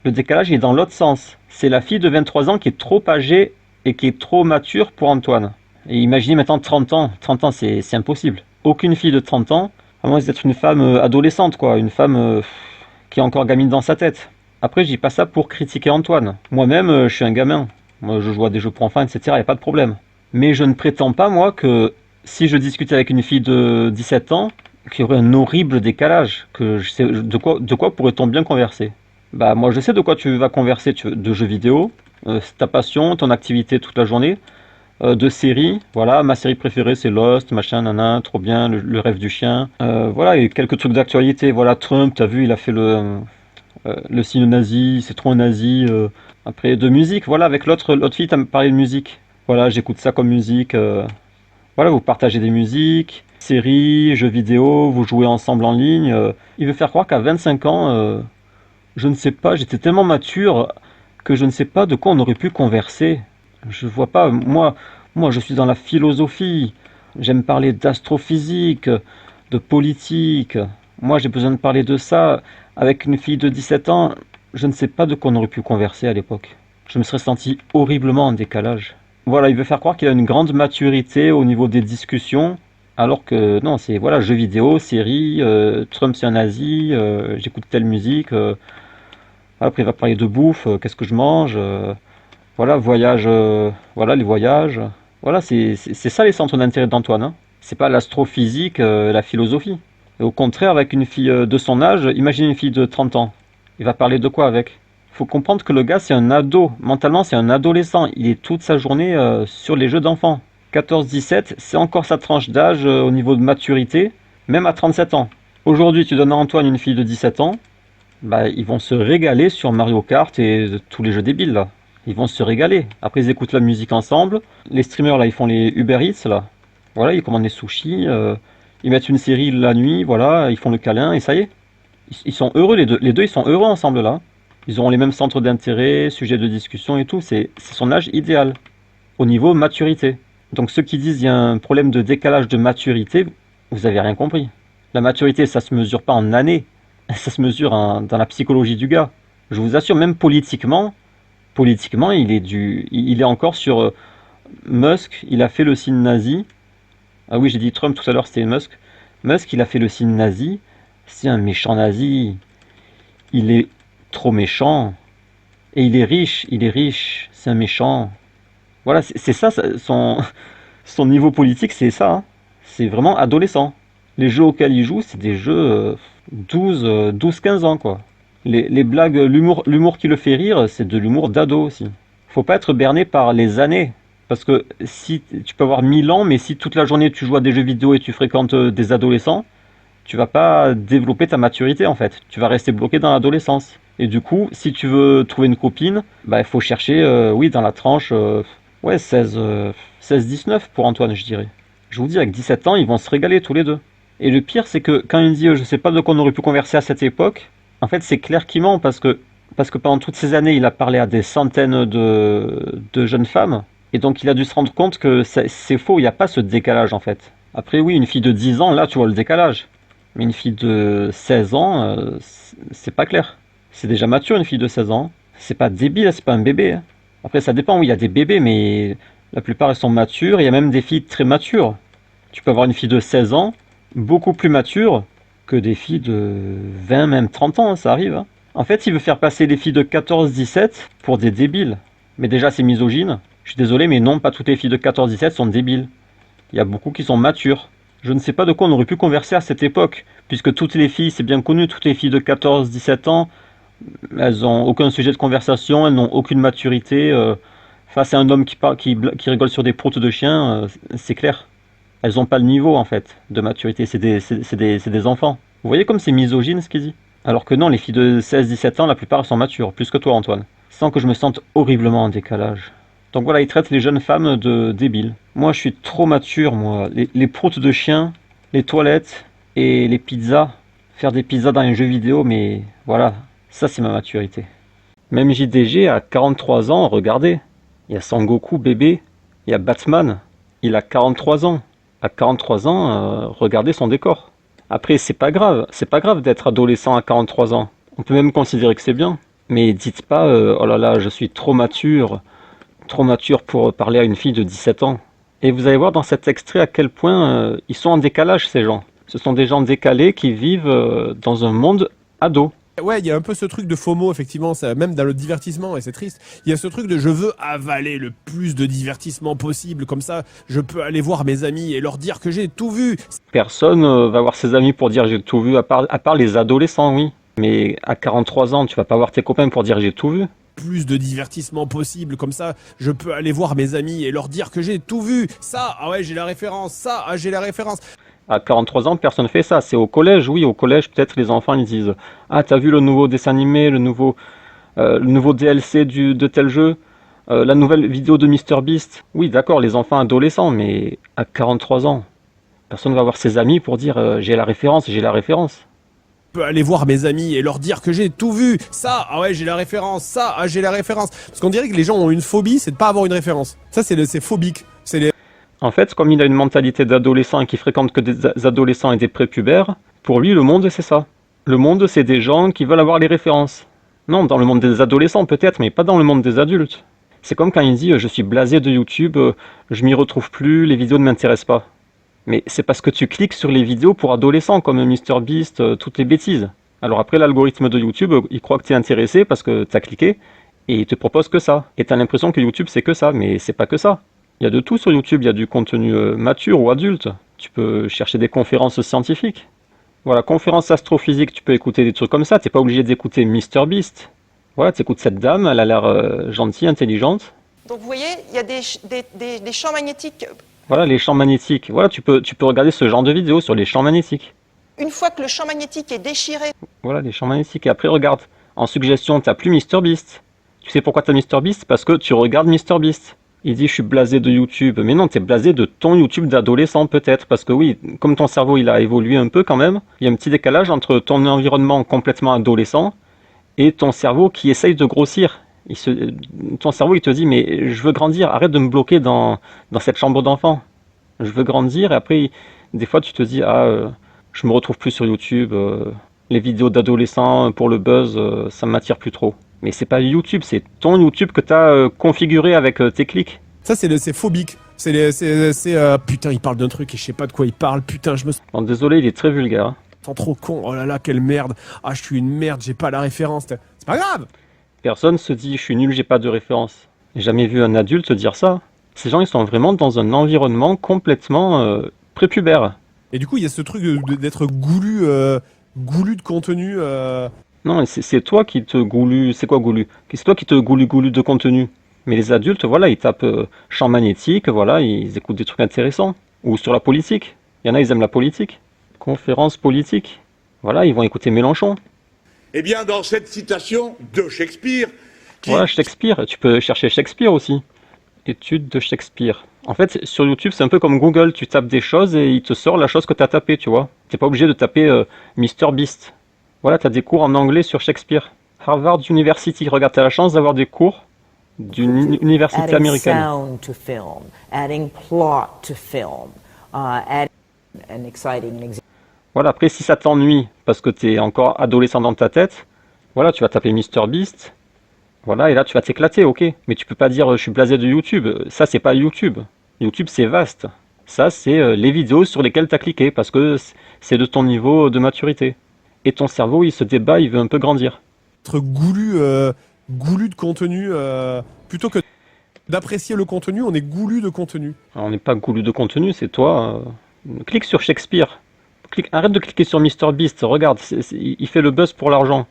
Speaker 3: Le décalage il est dans l'autre sens. C'est la fille de 23 ans qui est trop âgée et qui est trop mature pour Antoine. Et imaginez maintenant 30 ans. 30 ans, c'est impossible. Aucune fille de 30 ans, à moins d'être une femme adolescente, quoi. Une femme qui est encore gamine dans sa tête. Après, je dis pas ça pour critiquer Antoine. Moi-même, je suis un gamin. Moi, je joue à des jeux pour enfants, etc. Il n'y a pas de problème. Mais je ne prétends pas, moi, que si je discutais avec une fille de 17 ans, qu'il y aurait un horrible décalage. Que je sais, de quoi pourrait-on bien converser? Bah, moi, je sais de quoi tu vas converser. De jeux vidéo, c'est ta passion, ton activité toute la journée. De séries, voilà, ma série préférée c'est Lost, machin, nana, trop bien, le rêve du chien. Voilà, et quelques trucs d'actualité. Voilà, Trump, t'as vu, il a fait le signe nazi, c'est trop un nazi. Après, de musique, voilà, avec l'autre fille, t'as parlé de musique. Voilà, j'écoute ça comme musique. Voilà, vous partagez des musiques, séries, jeux vidéo, vous jouez ensemble en ligne. Il veut faire croire qu'à 25 ans, je ne sais pas, j'étais tellement mature que je ne sais pas de quoi on aurait pu converser. Je vois pas, moi je suis dans la philosophie, j'aime parler d'astrophysique, de politique. Moi j'ai besoin de parler de ça. Avec une fille de 17 ans, je ne sais pas de quoi on aurait pu converser à l'époque. Je me serais senti horriblement en décalage. Voilà, il veut faire croire qu'il a une grande maturité au niveau des discussions, alors que non, c'est voilà, jeux vidéo, séries, Trump c'est un nazi, j'écoute telle musique. Après il va parler de bouffe, qu'est-ce que je mange, voilà, voyage, voilà les voyages. Voilà, c'est ça les centres d'intérêt d'Antoine, hein. C'est pas l'astrophysique, la philosophie. Et au contraire, avec une fille de son âge, imagine une fille de 30 ans. Il va parler de quoi avec? Il faut comprendre que le gars, c'est un ado. Mentalement, c'est un adolescent. Il est toute sa journée sur les jeux d'enfants. 14-17, c'est encore sa tranche d'âge au niveau de maturité, même à 37 ans. Aujourd'hui, tu donnes à Antoine une fille de 17 ans, bah, ils vont se régaler sur Mario Kart et tous les jeux débiles, là. Ils vont se régaler. Après, ils écoutent la musique ensemble. Les streamers, là, ils font les Uber Eats, là. Voilà, ils commandent des sushis. Ils mettent une série la nuit, voilà, ils font le câlin, et ça y est. Ils sont heureux, les deux. Les deux, ils sont heureux ensemble, là. Ils auront les mêmes centres d'intérêt, sujets de discussion et tout. C'est son âge idéal, au niveau maturité. Donc, ceux qui disent qu'il y a un problème de décalage de maturité, vous avez rien compris. La maturité, ça se mesure pas en années. Ça se mesure dans la psychologie du gars. Je vous assure, même politiquement, il est encore sur Musk, il a fait le signe nazi. Ah oui, j'ai dit Trump tout à l'heure, c'était Musk. Musk, il a fait le signe nazi. C'est un méchant nazi. Il est trop méchant. Et il est riche, c'est un méchant. Voilà, c'est ça, son niveau politique, c'est ça, hein. C'est vraiment adolescent. Les jeux auxquels il joue, c'est des jeux 12-15 ans, quoi. Les blagues, l'humour qui le fait rire, c'est de l'humour d'ado aussi. Faut pas être berné par les années. Parce que si tu peux avoir 1000 ans, mais si toute la journée tu joues à des jeux vidéo et tu fréquentes des adolescents, tu vas pas développer ta maturité en fait. Tu vas rester bloqué dans l'adolescence. Et du coup, si tu veux trouver une copine, bah, il faut chercher, oui, dans la tranche, ouais, 16-19 pour Antoine, je dirais. Je vous dis, avec 17 ans, ils vont se régaler tous les deux. Et le pire, c'est que quand il dit, je sais pas de quoi on aurait pu converser à cette époque, en fait, c'est clair qu'il ment parce que pendant toutes ces années, il a parlé à des centaines de jeunes femmes. Et donc il a dû se rendre compte que c'est faux, il n'y a pas ce décalage en fait. Après oui, une fille de 10 ans, là tu vois le décalage. Mais une fille de 16 ans, c'est pas clair. C'est déjà mature une fille de 16 ans. C'est pas débile, c'est pas un bébé, hein. Après ça dépend, oui il y a des bébés, mais la plupart elles sont matures. Il y a même des filles très matures. Tu peux avoir une fille de 16 ans, beaucoup plus mature que des filles de 20, même 30 ans, hein, ça arrive, hein. En fait il veut faire passer les filles de 14-17 pour des débiles. Mais déjà, c'est misogyne. Je suis désolé, mais non, pas toutes les filles de 14-17 sont débiles. Il y a beaucoup qui sont matures. Je ne sais pas de quoi on aurait pu converser à cette époque, puisque toutes les filles, c'est bien connu, toutes les filles de 14-17 ans, elles n'ont aucun sujet de conversation, elles n'ont aucune maturité. Face à un homme qui rigole sur des proutes de chiens, c'est clair. Elles n'ont pas le niveau, en fait, de maturité. C'est des enfants. Vous voyez comme c'est misogyne, ce qu'il dit? Alors que non, les filles de 16-17 ans, la plupart elles sont matures, plus que toi, Antoine. Sans que je me sente horriblement en décalage. Donc voilà, ils traitent les jeunes femmes de débiles. Moi, je suis trop mature, moi. Les proutes de chiens, les toilettes et les pizzas. Faire des pizzas dans un jeu vidéo, mais voilà, ça c'est ma maturité. Même JDG à 43 ans, regardez. Il y a Sangoku bébé, il y a Batman, il a 43 ans. À 43 ans, regardez son décor. Après, c'est pas grave d'être adolescent à 43 ans. On peut même considérer que c'est bien. Mais dites pas, oh là là, je suis trop mature pour parler à une fille de 17 ans. Et vous allez voir dans cet extrait à quel point ils sont en décalage, ces gens. Ce sont des gens décalés qui vivent dans un monde ado.
Speaker 5: Ouais, il y a un peu ce truc de FOMO, effectivement, même dans le divertissement, et c'est triste. Il y a ce truc de je veux avaler le plus de divertissement possible, comme ça je peux aller voir mes amis et leur dire que j'ai tout vu.
Speaker 3: Personne va voir ses amis pour dire j'ai tout vu, à part les adolescents, oui. Mais à 43 ans, tu vas pas voir tes copains pour dire j'ai tout vu.
Speaker 5: Plus de divertissement possible, comme ça je peux aller voir mes amis et leur dire que j'ai tout vu. Ça, ah ouais, j'ai la référence, ça, ah j'ai la référence.
Speaker 3: À 43 ans, personne fait ça. C'est au collège, oui, au collège, peut-être les enfants ils disent ah, t'as vu le nouveau dessin animé, le nouveau DLC de tel jeu, la nouvelle vidéo de MrBeast. Oui, d'accord, les enfants adolescents, mais à 43 ans, personne va voir ses amis pour dire j'ai la référence, j'ai la référence.
Speaker 5: Je peux aller voir mes amis et leur dire que j'ai tout vu. Ça, ah ouais, j'ai la référence, ça, ah j'ai la référence. Parce qu'on dirait que les gens ont une phobie, c'est de pas avoir une référence. Ça, c'est phobique.
Speaker 3: En fait, comme il a une mentalité d'adolescent et qui fréquente que des adolescents et des prépubères, pour lui, le monde, c'est ça. Le monde, c'est des gens qui veulent avoir les références. Non, dans le monde des adolescents peut-être, mais pas dans le monde des adultes. C'est comme quand il dit « je suis blasé de YouTube, je m'y retrouve plus, les vidéos ne m'intéressent pas ». Mais c'est parce que tu cliques sur les vidéos pour adolescents, comme MrBeast, toutes les bêtises. Alors après, l'algorithme de YouTube, il croit que tu es intéressé parce que tu as cliqué, et il te propose que ça. Et tu as l'impression que YouTube, c'est que ça, mais c'est pas que ça. Il y a de tout sur YouTube, il y a du contenu mature ou adulte. Tu peux chercher des conférences scientifiques. Voilà, conférence astrophysique, tu peux écouter des trucs comme ça, t'es pas obligé d'écouter MrBeast. Voilà, t'écoutes cette dame, elle a l'air gentille, intelligente.
Speaker 6: Donc vous voyez, il y a des champs magnétiques.
Speaker 3: Voilà, les champs magnétiques. Voilà, tu peux regarder ce genre de vidéos sur les champs magnétiques.
Speaker 6: Une fois que le champ magnétique est déchiré.
Speaker 3: Voilà, les champs magnétiques. Et après, regarde, en suggestion, t'as plus MrBeast. Tu sais pourquoi t'as MrBeast? Parce que tu regardes MrBeast. Il dit je suis blasé de YouTube. Mais non, t'es blasé de ton YouTube d'adolescent peut-être. Parce que oui, comme ton cerveau il a évolué un peu quand même, il y a un petit décalage entre ton environnement complètement adolescent et ton cerveau qui essaye de grossir. Ton cerveau il te dit mais je veux grandir, arrête de me bloquer dans cette chambre d'enfant. Je veux grandir et après des fois tu te dis je me retrouve plus sur YouTube. Les vidéos d'adolescents pour le buzz, ça m'attire plus trop. Mais c'est pas YouTube, c'est ton YouTube que tu as configuré avec tes clics.
Speaker 5: Ça, c'est phobique. Putain, il parle d'un truc et je sais pas de quoi il parle. Putain, je me sens
Speaker 3: Bon, désolé, il est très vulgaire.
Speaker 5: trop con. Oh là là, quelle merde. Ah, je suis une merde, j'ai pas la référence. C'est pas grave.
Speaker 3: Personne se dit je suis nul, j'ai pas de référence. J'ai jamais vu un adulte dire ça. Ces gens, ils sont vraiment dans un environnement complètement prépubère.
Speaker 5: Et du coup, il y a ce truc d'être goulu de contenu.
Speaker 3: Non, c'est toi qui te goulu. C'est quoi goulu? C'est toi qui te goulu de contenu. Mais les adultes, voilà, ils tapent champ magnétique, voilà, ils écoutent des trucs intéressants. Ou sur la politique. Il y en a, ils aiment la politique. Conférence politique. Voilà, ils vont écouter Mélenchon.
Speaker 7: Eh bien, dans cette citation de Shakespeare...
Speaker 3: Voilà, Shakespeare. Tu peux chercher Shakespeare aussi. Étude de Shakespeare. En fait, sur YouTube, c'est un peu comme Google. Tu tapes des choses et il te sort la chose que tu as tapée, tu vois. T'es pas obligé de taper MrBeast. Voilà, tu as des cours en anglais sur Shakespeare. Harvard University. Regarde, tu as la chance d'avoir des cours d'une université américaine.
Speaker 8: Sound to film, adding plot to film, adding an exciting.
Speaker 3: Voilà, après, si ça t'ennuie parce que tu es encore adolescent dans ta tête, voilà, tu vas taper MrBeast. Voilà, et là, tu vas t'éclater, ok. Mais tu peux pas dire je suis blasé de YouTube. Ça, c'est pas YouTube. YouTube, c'est vaste. Ça, c'est les vidéos sur lesquelles tu as cliqué parce que c'est de ton niveau de maturité. Et ton cerveau, il se débat, il veut un peu grandir.
Speaker 5: Être goulu goulu de contenu, plutôt que d'apprécier le contenu, on est goulu de contenu.
Speaker 3: Alors, on n'est pas goulu de contenu, c'est toi. Clique sur Shakespeare. Arrête de cliquer sur MrBeast. Regarde, il fait le buzz pour l'argent.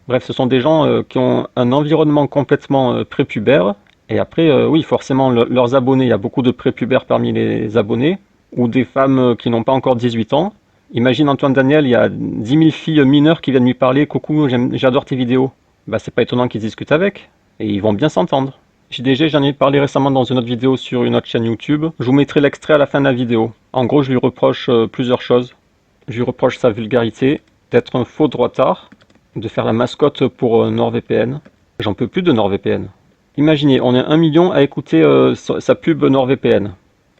Speaker 3: Bref, ce sont des gens qui ont un environnement complètement prépubère. Et après, oui, forcément, leurs abonnés, il y a beaucoup de prépubères parmi les abonnés, ou des femmes qui n'ont pas encore 18 ans. Imagine Antoine Daniel, il y a 10 000 filles mineures qui viennent lui parler « Coucou, j'adore tes vidéos ». Bah, c'est pas étonnant qu'ils discutent avec, et ils vont bien s'entendre. JDG, j'en ai parlé récemment dans une autre vidéo sur une autre chaîne YouTube. Je vous mettrai l'extrait à la fin de la vidéo. En gros, je lui reproche plusieurs choses. Je lui reproche sa vulgarité, d'être un faux droitard, de faire la mascotte pour NordVPN. J'en peux plus de NordVPN. Imaginez, on est 1 million à écouter sa pub NordVPN.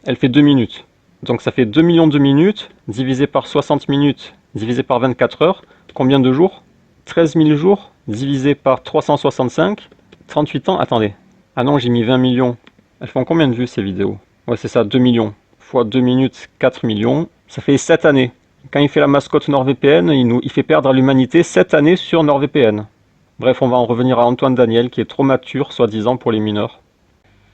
Speaker 3: Elle fait 2 minutes. Donc ça fait 2 millions de minutes, divisé par 60 minutes, divisé par 24 heures. Combien de jours? 13 000 jours, divisé par 365. 38 ans, attendez. Ah non, j'ai mis 20 millions. Elles font combien de vues ces vidéos? Ouais, c'est ça, 2 millions. Fois 2 minutes, 4 millions. Ça fait 7 années. Quand il fait la mascotte NordVPN, il fait perdre à l'humanité 7 années sur NordVPN. Bref, on va en revenir à Antoine Daniel, qui est trop mature, soi-disant, pour les mineurs.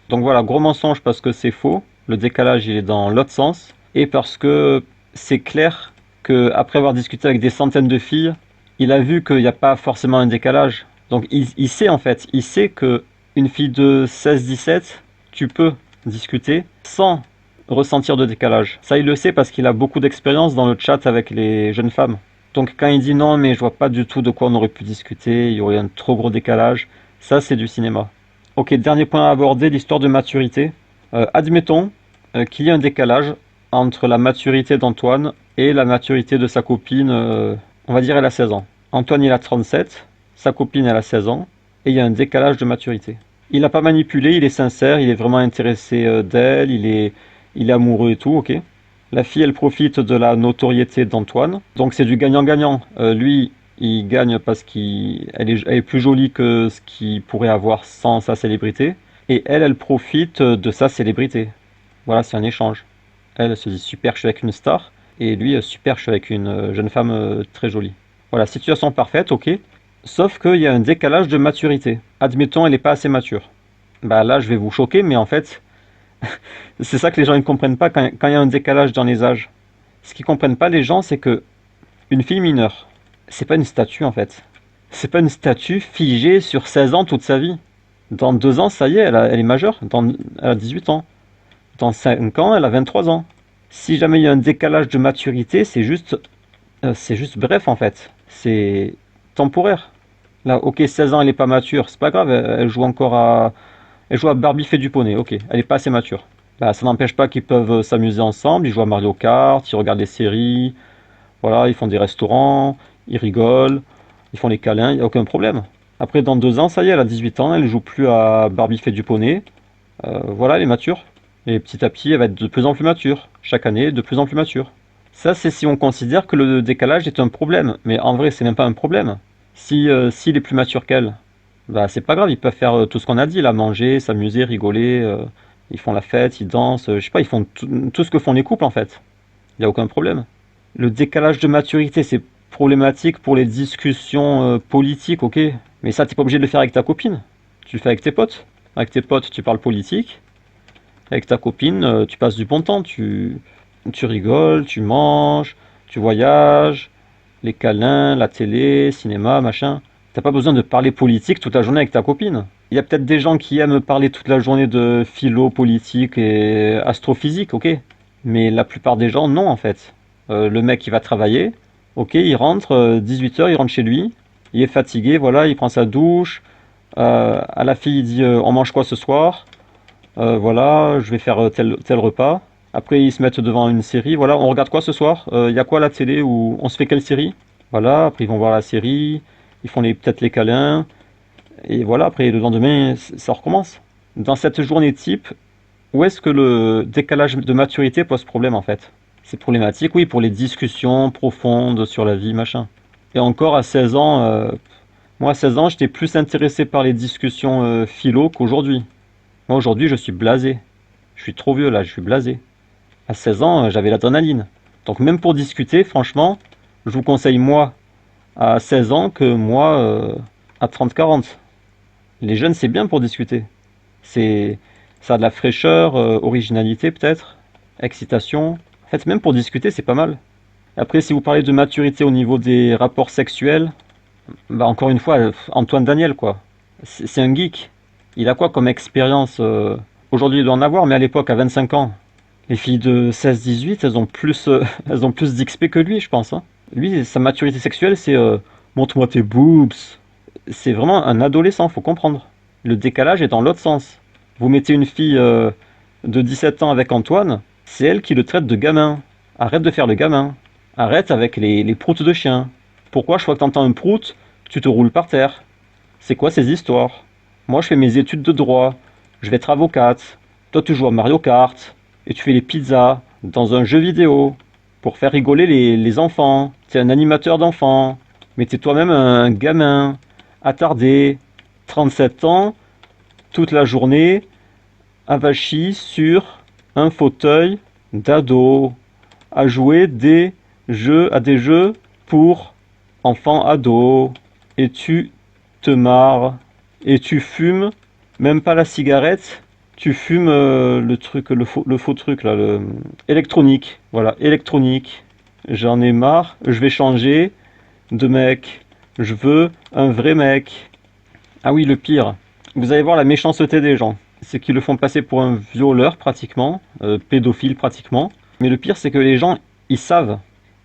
Speaker 3: Donc voilà, gros mensonge parce que c'est faux. Le décalage, il est dans l'autre sens. Et parce que c'est clair qu'après avoir discuté avec des centaines de filles, il a vu qu'il n'y a pas forcément un décalage. Donc il sait en fait, il sait que une fille de 16-17, tu peux discuter sans ressentir de décalage. Ça, il le sait parce qu'il a beaucoup d'expérience dans le chat avec les jeunes femmes. Donc quand il dit non, mais je vois pas du tout de quoi on aurait pu discuter, il y aurait un trop gros décalage, ça c'est du cinéma. Ok, dernier point à aborder, l'histoire de maturité. Admettons qu'il y ait un décalage entre la maturité d'Antoine et la maturité de sa copine, on va dire elle a 16 ans. Antoine il a 37, sa copine elle a 16 ans, et il y a un décalage de maturité. Il n'a pas manipulé, il est sincère, il est vraiment intéressé d'elle, il est amoureux et tout, ok. La fille, elle profite de la notoriété d'Antoine, donc c'est du gagnant-gagnant. Lui, il gagne parce qu'elle est plus jolie que ce qu'il pourrait avoir sans sa célébrité, et elle profite de sa célébrité. Voilà, c'est un échange. Elle se dit super, je suis avec une star, et lui, super, je suis avec une jeune femme très jolie. Voilà, situation parfaite, ok. Sauf qu'il y a un décalage de maturité. Admettons, elle n'est pas assez mature. Bah là, je vais vous choquer, mais en fait, c'est ça que les gens ne comprennent pas quand il y a un décalage dans les âges. Ce qu'ils comprennent pas, les gens, c'est que une fille mineure, c'est pas une statue en fait. C'est pas une statue figée sur 16 ans toute sa vie. Dans 2 ans, ça y est, elle est majeure. Elle a 18 ans. Dans 5 ans, elle a 23 ans. Si jamais il y a un décalage de maturité, c'est juste bref en fait. C'est temporaire. Là, ok, 16 ans, elle est pas mature, c'est pas grave, elle joue encore à Barbie fait du poney, ok, elle est pas assez mature. Bah, ça n'empêche pas qu'ils peuvent s'amuser ensemble, ils jouent à Mario Kart, ils regardent des séries, voilà, ils font des restaurants, ils rigolent, ils font les câlins, il n'y a aucun problème. Après, dans 2 ans, ça y est, elle a 18 ans, elle joue plus à Barbie fait du poney, voilà, elle est mature. Et petit à petit, elle va être de plus en plus mature, chaque année, de plus en plus mature. Ça, c'est si on considère que le décalage est un problème, mais en vrai, c'est même pas un problème. S'il est plus mature qu'elle, bah c'est pas grave, ils peuvent faire tout ce qu'on a dit là, manger, s'amuser, rigoler, ils font la fête, ils dansent, je sais pas, ils font tout ce que font les couples en fait. Il n'y a aucun problème. Le décalage de maturité, c'est problématique pour les discussions politiques, ok, mais ça, t'es pas obligé de le faire avec ta copine. Tu le fais avec tes potes. Avec tes potes, tu parles politique. Avec ta copine, tu passes du bon temps, tu rigoles, tu manges, tu voyages, les câlins, la télé, cinéma, machin. T'as pas besoin de parler politique toute la journée avec ta copine. Il y a peut-être des gens qui aiment parler toute la journée de philo, politique et astrophysique, ok. Mais la plupart des gens, non en fait. Le mec, il va travailler, ok, il rentre, 18h, il rentre chez lui, il est fatigué, voilà, il prend sa douche. À la fille, il dit on mange quoi ce soir? Voilà, je vais faire tel repas. Après, ils se mettent devant une série. Voilà, on regarde quoi ce soir? Il y a quoi à la télé? Ou on se fait quelle série? Voilà, après ils vont voir la série. Ils font peut-être les câlins. Et voilà, après le lendemain, ça recommence. Dans cette journée type, où est-ce que le décalage de maturité pose problème en fait? C'est problématique, oui, pour les discussions profondes sur la vie, machin. Et encore à 16 ans, moi à 16 ans, j'étais plus intéressé par les discussions philo qu'aujourd'hui. Moi aujourd'hui, je suis blasé. Je suis trop vieux là, je suis blasé. À 16 ans, j'avais l'adrénaline. Donc même pour discuter, franchement, je vous conseille moi à 16 ans que moi à 30-40. Les jeunes, c'est bien pour discuter. Ça a de la fraîcheur, originalité peut-être, excitation. En fait, même pour discuter, c'est pas mal. Après, si vous parlez de maturité au niveau des rapports sexuels, bah encore une fois, Antoine Daniel, quoi. C'est un geek. Il a quoi comme expérience aujourd'hui, il doit en avoir, mais à l'époque, à 25 ans, les filles de 16-18, elles ont plus d'XP que lui, je pense. Hein. Lui, sa maturité sexuelle, c'est montre-moi tes boobs. C'est vraiment un adolescent, faut comprendre. Le décalage est dans l'autre sens. Vous mettez une fille de 17 ans avec Antoine, c'est elle qui le traite de gamin. Arrête de faire le gamin. Arrête avec les proutes de chien. Pourquoi, chaque fois que t'entends un prout, tu te roules par terre? C'est quoi ces histoires? Moi, je fais mes études de droit. Je vais être avocate. Toi, tu joues à Mario Kart. Et tu fais les pizzas dans un jeu vidéo pour faire rigoler les enfants. Tu es un animateur d'enfants. Mais tu es toi-même un gamin attardé, 37 ans, toute la journée, avachi sur un fauteuil d'ado, à jouer à des jeux pour enfants ados. Et tu te marres. Et tu fumes, même pas la cigarette, tu fumes le faux truc là, électronique. Voilà, électronique. J'en ai marre, je vais changer de mec. Je veux un vrai mec. Ah oui, le pire. Vous allez voir la méchanceté des gens. C'est qu'ils le font passer pour un violeur pratiquement, pédophile pratiquement. Mais le pire, c'est que les gens, ils savent.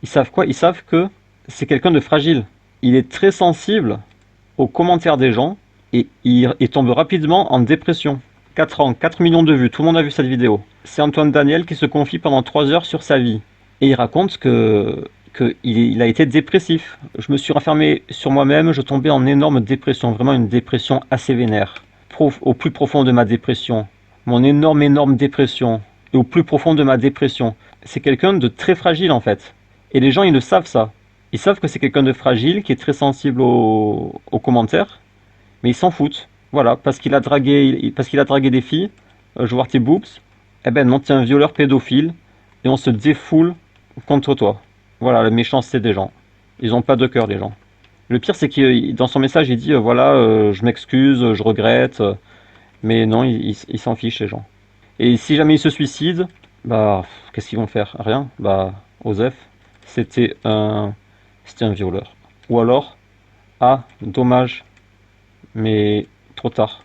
Speaker 3: Ils savent quoi? Ils savent que c'est quelqu'un de fragile. Il est très sensible aux commentaires des gens. Et il tombe rapidement en dépression. 4 ans, 4 millions de vues, tout le monde a vu cette vidéo. C'est Antoine Daniel qui se confie pendant 3 heures sur sa vie. Et il raconte qu'il a été dépressif. Je me suis renfermé sur moi-même, je tombais en énorme dépression, vraiment une dépression assez vénère. Au plus profond de ma dépression. Mon énorme dépression. Et au plus profond de ma dépression. C'est quelqu'un de très fragile en fait. Et les gens, ils le savent ça. Ils savent que c'est quelqu'un de fragile, qui est très sensible aux commentaires. Mais ils s'en foutent. Voilà, parce qu'il a dragué des filles, je veux voir tes boobs. Eh ben non, t'es un violeur pédophile et on se défoule contre toi. Voilà, la méchanceté des gens. Ils ont pas de cœur, les gens. Le pire, c'est que dans son message, il dit voilà, je m'excuse, je regrette. Mais non, il s'en fiche, les gens. Et si jamais ils se suicident, bah, qu'est-ce qu'ils vont faire? Rien. Bah, Osef, c'était un violeur. Ou alors, ah, dommage. Mais trop tard.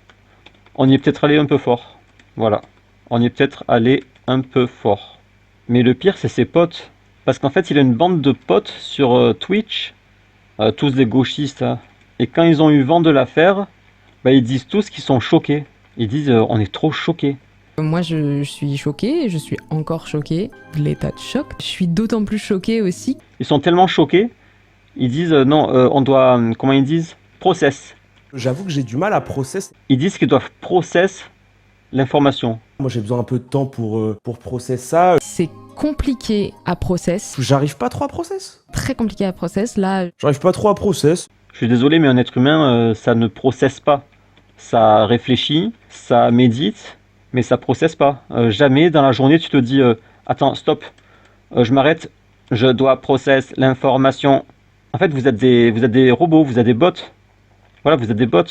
Speaker 3: On y est peut-être allé un peu fort. Voilà. On y est peut-être allé un peu fort. Mais le pire, c'est ses potes. Parce qu'en fait, il a une bande de potes sur Twitch. Tous des gauchistes. Hein. Et quand ils ont eu vent de l'affaire, bah, ils disent tous qu'ils sont choqués. Ils disent on est trop choqués.
Speaker 2: Moi, je suis choquée, je suis encore choquée de l'état de choc. Je suis d'autant plus choquée aussi.
Speaker 3: Ils sont tellement choqués, ils disent non, on doit, comment ils disent? Process.
Speaker 1: J'avoue que j'ai du mal à process.
Speaker 3: Ils disent qu'ils doivent process l'information.
Speaker 1: Moi, j'ai besoin un peu de temps pour process ça.
Speaker 2: C'est compliqué à process,
Speaker 1: J'arrive pas trop à process.
Speaker 2: très compliqué à process. Là,
Speaker 1: J'arrive pas trop à process.
Speaker 3: Je suis désolé, mais un être humain, ça ne processe pas. Ça réfléchit, ça médite, mais ça processe pas. Jamais dans la journée, tu te dis attends, stop, je m'arrête, je dois process l'information. En fait, vous êtes des robots, vous êtes des bots. Voilà, vous êtes des bots.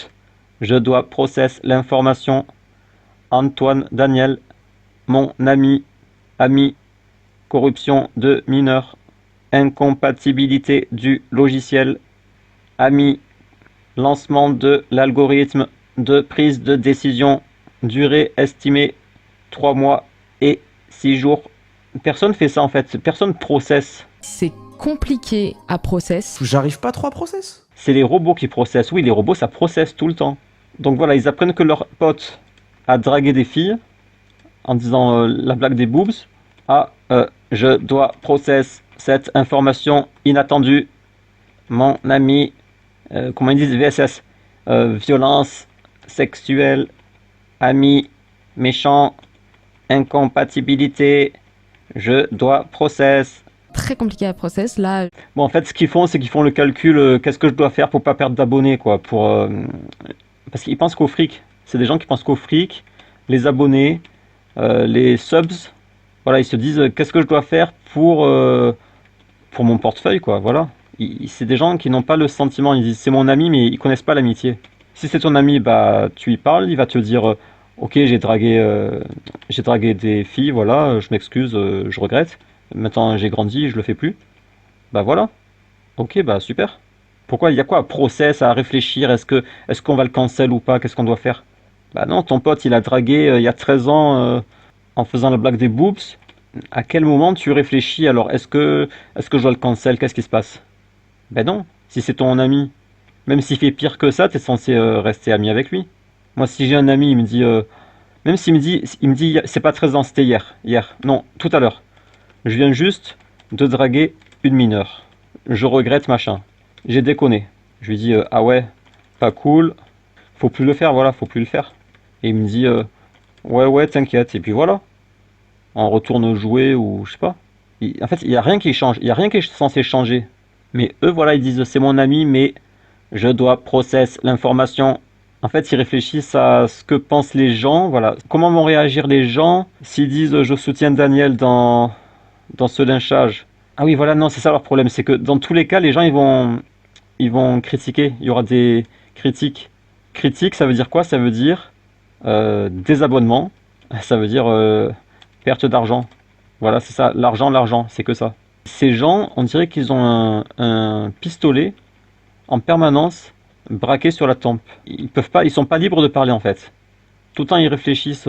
Speaker 3: Je dois process l'information. Antoine Daniel, mon ami, corruption de mineurs, incompatibilité du logiciel, ami, lancement de l'algorithme de prise de décision, durée estimée 3 mois et 6 jours. Personne fait ça en fait, personne processe.
Speaker 2: c'est compliqué à process.
Speaker 1: J'arrive pas trop à process.
Speaker 3: C'est les robots qui processent. Oui, les robots, ça processe tout le temps. Donc voilà, ils apprennent que leur pote a dragué des filles en disant la blague des boobs. Ah, je dois process cette information inattendue. Mon ami, comment ils disent, VSS, violence sexuelle, ami, méchant, incompatibilité, je dois process.
Speaker 2: Très compliqué à process. Là,
Speaker 3: Bon, en fait, ce qu'ils font, c'est qu'ils font le calcul, qu'est-ce que je dois faire pour pas perdre d'abonnés, quoi, parce qu'ils pensent qu'au fric. C'est des gens qui pensent qu'au fric, les abonnés, les subs, voilà, ils se disent, qu'est-ce que je dois faire pour mon portefeuille, quoi, voilà. C'est des gens qui n'ont pas le sentiment, ils disent, c'est mon ami, mais ils connaissent pas l'amitié. Si c'est ton ami, bah tu y parles, il va te dire ok, j'ai dragué des filles, voilà, je m'excuse, je regrette. Maintenant j'ai grandi, je le fais plus. Bah voilà. Ok, bah super. Pourquoi il y a quoi à process, à réfléchir, est-ce qu'on va le cancel ou pas, qu'est-ce qu'on doit faire? Bah non, ton pote il a dragué il y a 13 ans en faisant la blague des boobs. À quel moment tu réfléchis alors est-ce que je dois le cancel, qu'est-ce qui se passe? Ben non, si c'est ton ami, même s'il fait pire que ça, t'es censé rester ami avec lui. Moi, si j'ai un ami, il me dit, même s'il me dit, c'est pas 13 ans, c'était hier, non, tout à l'heure. Je viens juste de draguer une mineure. Je regrette machin. J'ai déconné. Je lui dis, ah ouais, pas cool, faut plus le faire, voilà, faut plus le faire. Et il me dit, ouais, t'inquiète, et puis voilà. On retourne jouer ou je sais pas. En fait, il y a rien qui change, il y a rien qui est censé changer. Mais eux, voilà, ils disent, c'est mon ami, mais je dois process l'information. En fait, ils réfléchissent à ce que pensent les gens, voilà. Comment vont réagir les gens s'ils disent je soutiens Daniel dans ce lynchage. Ah oui, voilà, non, c'est ça leur problème, c'est que dans tous les cas, les gens ils vont critiquer. Il y aura des critiques. Critique, ça veut dire quoi? Ça veut dire désabonnement. Ça veut dire perte d'argent. Voilà, c'est ça, l'argent, c'est que ça. Ces gens, on dirait qu'ils ont un pistolet en permanence braqué sur la tempe. Ils peuvent pas, ils sont pas libres de parler en fait. Tout le temps ils réfléchissent.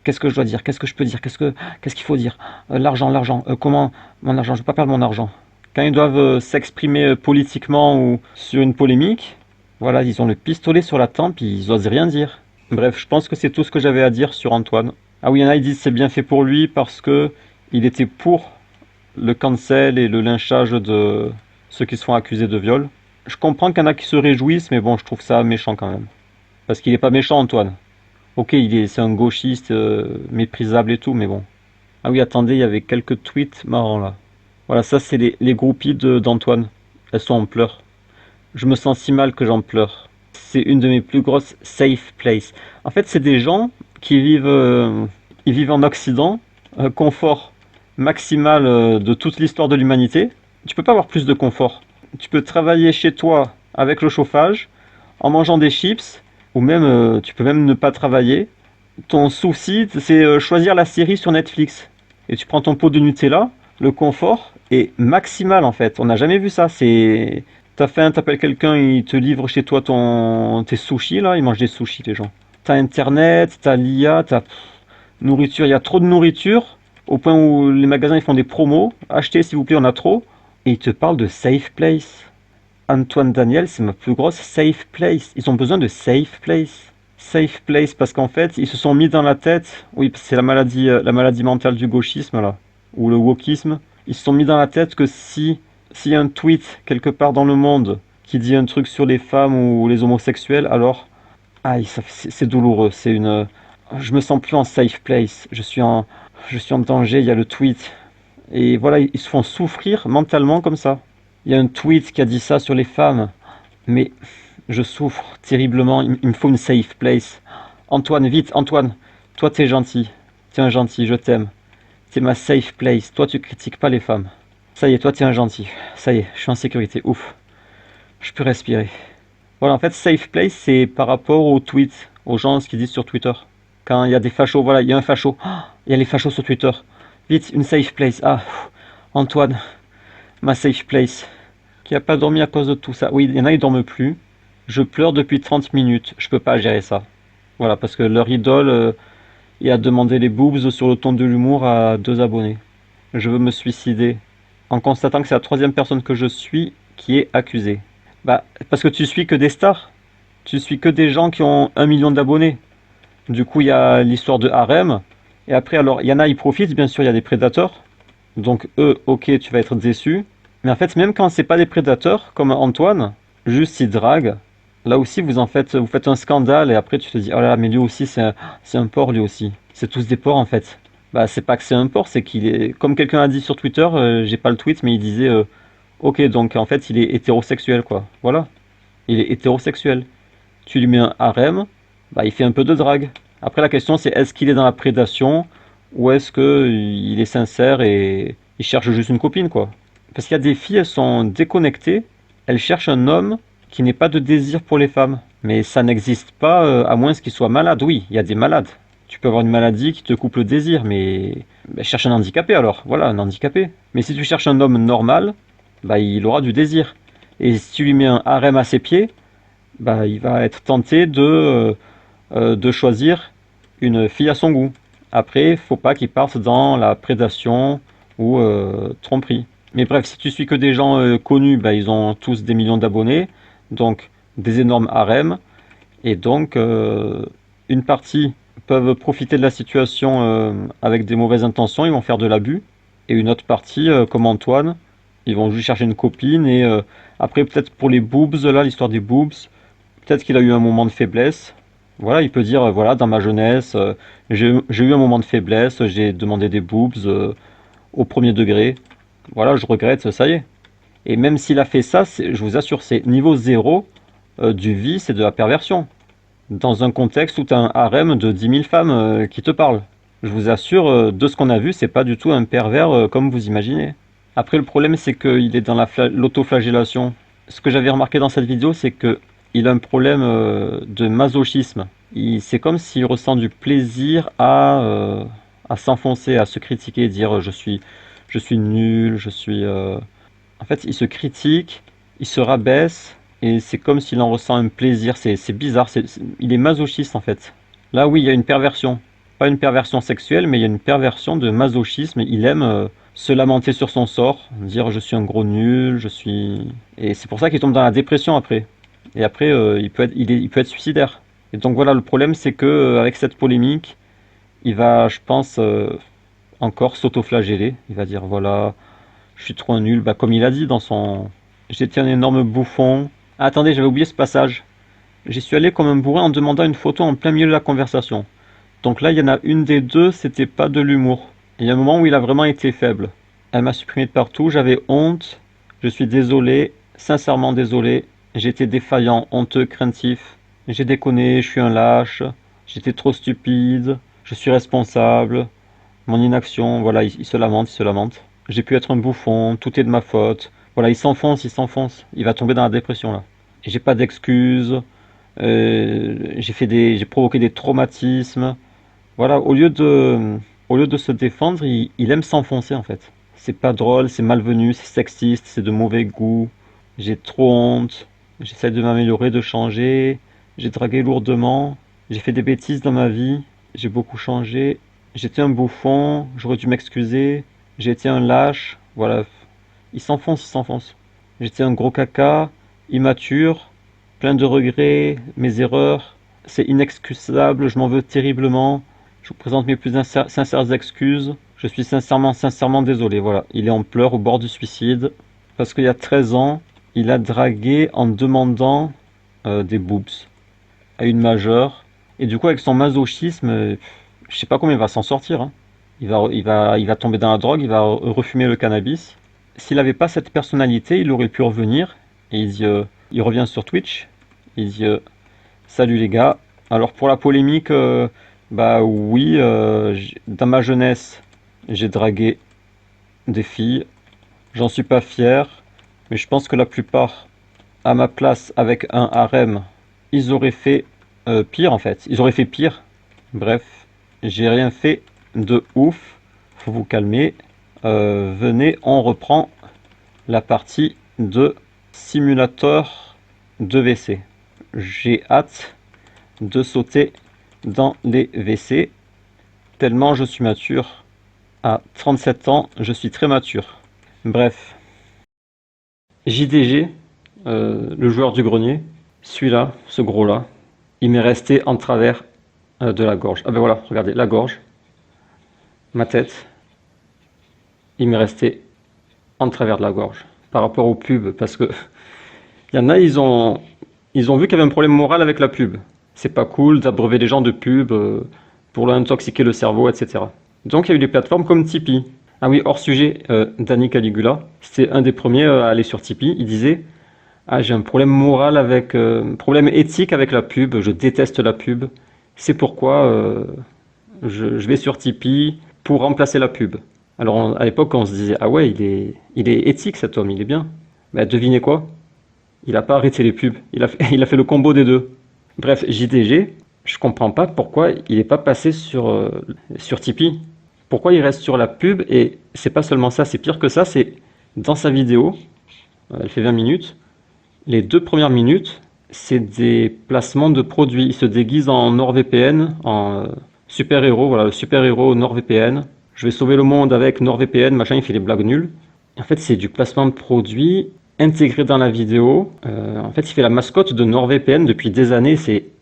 Speaker 3: Qu'est-ce que je dois dire? Qu'est-ce que je peux dire? Qu'est-ce qu'il faut dire? L'argent. Comment mon argent? Je veux pas perdre mon argent. Quand ils doivent s'exprimer politiquement ou sur une polémique, voilà, ils ont le pistolet sur la tempe, ils osent rien dire. Bref, je pense que c'est tout ce que j'avais à dire sur Antoine. Ah oui, il y en a, ils disent c'est bien fait pour lui parce que il était pour le cancel et le lynchage de ceux qui se font accuser de viol. Je comprends qu'il y en a qui se réjouissent, mais bon, je trouve ça méchant quand même. Parce qu'il est pas méchant, Antoine. Ok, c'est un gauchiste méprisable et tout, mais bon. Ah oui, attendez, il y avait quelques tweets marrants là. Voilà, ça c'est les groupies d'Antoine. Elles sont en pleurs. Je me sens si mal que j'en pleure. C'est une de mes plus grosses safe places. En fait, c'est des gens qui ils vivent en Occident, confort maximal de toute l'histoire de l'humanité. Tu peux pas avoir plus de confort. Tu peux travailler chez toi avec le chauffage, en mangeant des chips, ou même tu peux même ne pas travailler. Ton souci, c'est choisir la série sur Netflix. Et tu prends ton pot de Nutella, le confort est maximal en fait. On n'a jamais vu ça. T'as faim, t'appelles quelqu'un, il te livre chez toi tes sushis là, ils mangent des sushis les gens. T'as internet, t'as l'IA, t'as nourriture, il y a trop de nourriture, au point où les magasins ils font des promos. Achetez s'il vous plaît, on a trop. Et ils te parlent de safe place. Antoine Daniel, c'est ma plus grosse safe place. Ils ont besoin de safe place. Safe place parce qu'en fait, ils se sont mis dans la tête, oui, c'est la maladie mentale du gauchisme là, ou le wokisme. Ils se sont mis dans la tête que s'il y a un tweet quelque part dans le monde qui dit un truc sur les femmes ou les homosexuels, alors, aïe, c'est douloureux. Je me sens plus en safe place. Je suis en danger. Il y a le tweet. Et voilà, ils se font souffrir mentalement comme ça. Il y a un tweet qui a dit ça sur les femmes, mais je souffre terriblement, il me faut une safe place. Antoine, vite, Antoine, toi t'es gentil, t'es un gentil, je t'aime. T'es ma safe place, toi tu critiques pas les femmes. Ça y est, toi t'es un gentil, ça y est, je suis en sécurité, ouf. Je peux respirer. Voilà, en fait, safe place, c'est par rapport aux tweets, aux gens, ce qu'ils disent sur Twitter. Quand il y a des fachos, voilà, il y a un facho, il y a les fachos sur Twitter. Vite, une safe place, Antoine, ma safe place. Qui a pas dormi à cause de tout ça. Oui, il y en a, ils dorment plus. Je pleure depuis 30 minutes. Je peux pas gérer ça. Voilà, parce que leur idole a demandé les boobs sur le ton de l'humour à 2 abonnés. Je veux me suicider. En constatant que c'est la 3e personne que je suis qui est accusée. Bah, parce que tu suis que des stars. Tu suis que des gens qui ont 1 million d'abonnés. Du coup, il y a l'histoire de harem. Et après, alors, il y en a, ils profitent. Bien sûr, il y a des prédateurs. Donc, eux, ok, tu vas être déçu. Mais en fait, même quand c'est pas des prédateurs, comme Antoine, juste ils draguent, là aussi vous faites un scandale et après tu te dis, oh là là, mais lui aussi c'est un porc lui aussi. C'est tous des porcs en fait. Bah c'est pas que c'est un porc, c'est qu'il est, comme quelqu'un a dit sur Twitter, j'ai pas le tweet, mais il disait, ok donc en fait il est hétérosexuel quoi. Voilà, il est hétérosexuel. Tu lui mets un harem, bah il fait un peu de drague. Après la question c'est est-ce qu'il est dans la prédation ou est-ce que il est sincère et il cherche juste une copine quoi. Parce qu'il y a des filles, elles sont déconnectées, elles cherchent un homme qui n'ait pas de désir pour les femmes. Mais ça n'existe pas à moins qu'il soit malade. Oui, il y a des malades. Tu peux avoir une maladie qui te coupe le désir, mais cherche un handicapé alors. Voilà, un handicapé. Mais si tu cherches un homme normal, il aura du désir. Et si tu lui mets un harem à ses pieds, il va être tenté de choisir une fille à son goût. Après, faut pas qu'il parte dans la prédation ou tromperie. Mais bref, si tu suis que des gens connus, ils ont tous des millions d'abonnés, donc des énormes harems, et donc une partie peuvent profiter de la situation avec des mauvaises intentions, ils vont faire de l'abus, et une autre partie, comme Antoine, ils vont juste chercher une copine, et après peut-être pour les boobs, là, l'histoire des boobs, peut-être qu'il a eu un moment de faiblesse. Voilà, il peut dire, voilà, dans ma jeunesse, j'ai eu un moment de faiblesse, j'ai demandé des boobs au premier degré. Voilà, je regrette, ça y est. Et même s'il a fait ça, je vous assure, c'est niveau zéro du vice et de la perversion. Dans un contexte où tu as un harem de 10 000 femmes qui te parlent. Je vous assure, de ce qu'on a vu, c'est pas du tout un pervers comme vous imaginez. Après, le problème, c'est qu'il est dans l'autoflagellation. Ce que j'avais remarqué dans cette vidéo, c'est que il a un problème de masochisme. C'est comme s'il ressent du plaisir à s'enfoncer, à se critiquer, dire je suis nul, je suis... En fait, il se critique, il se rabaisse, et c'est comme s'il en ressent un plaisir. C'est bizarre, il est masochiste en fait. Là, oui, il y a une perversion. Pas une perversion sexuelle, mais il y a une perversion de masochisme. Il aime se lamenter sur son sort, dire je suis un gros nul, je suis... Et c'est pour ça qu'il tombe dans la dépression après. Et après, il peut être suicidaire. Et donc voilà, le problème, c'est que avec cette polémique, il va, je pense, encore s'autoflageller. Il va dire, voilà, je suis trop nul. Comme il a dit dans son... J'étais un énorme bouffon. Ah, attendez, j'avais oublié ce passage. J'y suis allé comme un bourrin en demandant une photo en plein milieu de la conversation. Donc là, il y en a une des deux, c'était pas de l'humour. Il y a un moment où il a vraiment été faible. Elle m'a supprimé de partout, j'avais honte. Je suis désolé, sincèrement désolé. J'étais défaillant, honteux, craintif. J'ai déconné, je suis un lâche. J'étais trop stupide. Je suis responsable. Mon inaction, voilà, il se lamente, il se lamente. J'ai pu être un bouffon, tout est de ma faute. Voilà, il s'enfonce, il s'enfonce. Il va tomber dans la dépression là. Et j'ai pas d'excuses. J'ai provoqué des traumatismes. Voilà, au lieu de se défendre, il aime s'enfoncer en fait. C'est pas drôle, c'est malvenu, c'est sexiste, c'est de mauvais goût. J'ai trop honte. J'essaie de m'améliorer, de changer. J'ai dragué lourdement. J'ai fait des bêtises dans ma vie. J'ai beaucoup changé. J'étais un bouffon. J'aurais dû m'excuser. J'ai été un lâche. Voilà. Il s'enfonce, il s'enfonce. J'étais un gros caca, immature, plein de regrets, mes erreurs. C'est inexcusable, je m'en veux terriblement. Je vous présente mes plus sincères excuses. Je suis sincèrement désolé. Voilà. Il est en pleurs au bord du suicide. Parce qu'il y a 13 ans, il a dragué en demandant des boobs à une majeure. Et du coup, avec son masochisme, je sais pas comment il va s'en sortir. Hein. Il va tomber dans la drogue, il va refumer le cannabis. S'il n'avait pas cette personnalité, il aurait pu revenir. Et il revient sur Twitch. Il dit salut les gars. Alors pour la polémique, oui, dans ma jeunesse, j'ai dragué des filles. J'en suis pas fier. Mais je pense que la plupart, à ma place, avec un harem, ils auraient fait pire en fait. Ils auraient fait pire. Bref, j'ai rien fait de ouf. Faut vous calmer. Venez, on reprend la partie de simulateur de WC. J'ai hâte de sauter dans les WC. Tellement je suis mature. À 37 ans, je suis très mature. Bref. JDG, le joueur du grenier, celui-là, ce gros-là, il m'est resté en travers de la gorge. Ah ben voilà, regardez, la gorge, ma tête, il m'est resté en travers de la gorge par rapport aux pubs, parce que il y en a, ils ont vu qu'il y avait un problème moral avec la pub. C'est pas cool d'abreuver les gens de pub pour leur intoxiquer le cerveau, etc. Donc il y a eu des plateformes comme Tipeee. Ah oui, hors sujet, Danny Caligula, c'était un des premiers à aller sur Tipeee. Il disait « Ah, j'ai un problème moral avec... problème éthique avec la pub, je déteste la pub. C'est pourquoi je vais sur Tipeee pour remplacer la pub. » Alors à l'époque, on se disait « Ah ouais, il est éthique cet homme, il est bien. » Ben devinez quoi? Il n'a pas arrêté les pubs, il a fait le combo des deux. Bref, JDG, je comprends pas pourquoi il n'est pas passé sur Tipeee. Pourquoi il reste sur la pub, et c'est pas seulement ça, c'est pire que ça, c'est dans sa vidéo, elle fait 20 minutes, les 2 premières minutes, c'est des placements de produits. Il se déguise en NordVPN, en super-héros, voilà, le super-héros NordVPN. Je vais sauver le monde avec NordVPN, machin, il fait des blagues nulles. En fait, c'est du placement de produits intégré dans la vidéo. En fait, il fait la mascotte de NordVPN depuis des années,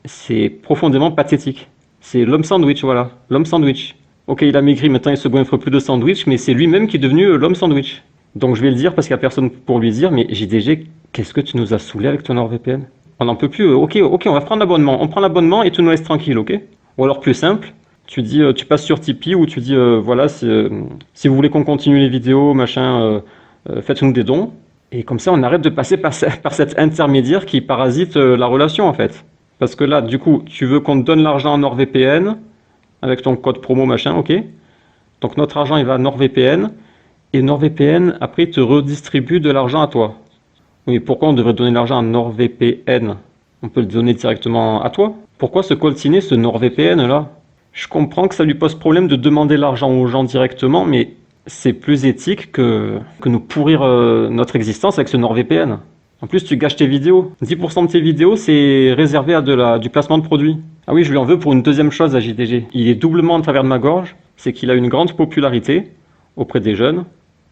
Speaker 3: c'est profondément pathétique. C'est l'homme sandwich, voilà, l'homme sandwich. Ok, il a maigri, maintenant il se goinfre plus de sandwich, mais c'est lui-même qui est devenu l'homme sandwich. Donc je vais le dire parce qu'il n'y a personne pour lui dire, mais JDG, qu'est-ce que tu nous as saoulé avec ton NordVPN? On n'en peut plus, ok, on va prendre l'abonnement. On prend l'abonnement et tu nous laisses tranquille, ok? Ou alors plus simple, tu dis, tu passes sur Tipeee ou tu dis, voilà, si vous voulez qu'on continue les vidéos, machin, faites-nous des dons. Et comme ça, on arrête de passer par cet intermédiaire qui parasite la relation, en fait. Parce que là, du coup, tu veux qu'on te donne l'argent en NordVPN, avec ton code promo, machin, ok? Donc notre argent, il va à NordVPN, et NordVPN, après, il te redistribue de l'argent à toi. Oui, pourquoi on devrait donner l'argent à NordVPN? On peut le donner directement à toi. Pourquoi se coltiner ce NordVPN là? Je comprends que ça lui pose problème de demander l'argent aux gens directement, mais c'est plus éthique que nous pourrir notre existence avec ce NordVPN. En plus, tu gâches tes vidéos. 10% de tes vidéos, c'est réservé à du placement de produits. Ah oui, je lui en veux pour une deuxième chose à JDG. Il est doublement en travers de ma gorge, c'est qu'il a une grande popularité auprès des jeunes.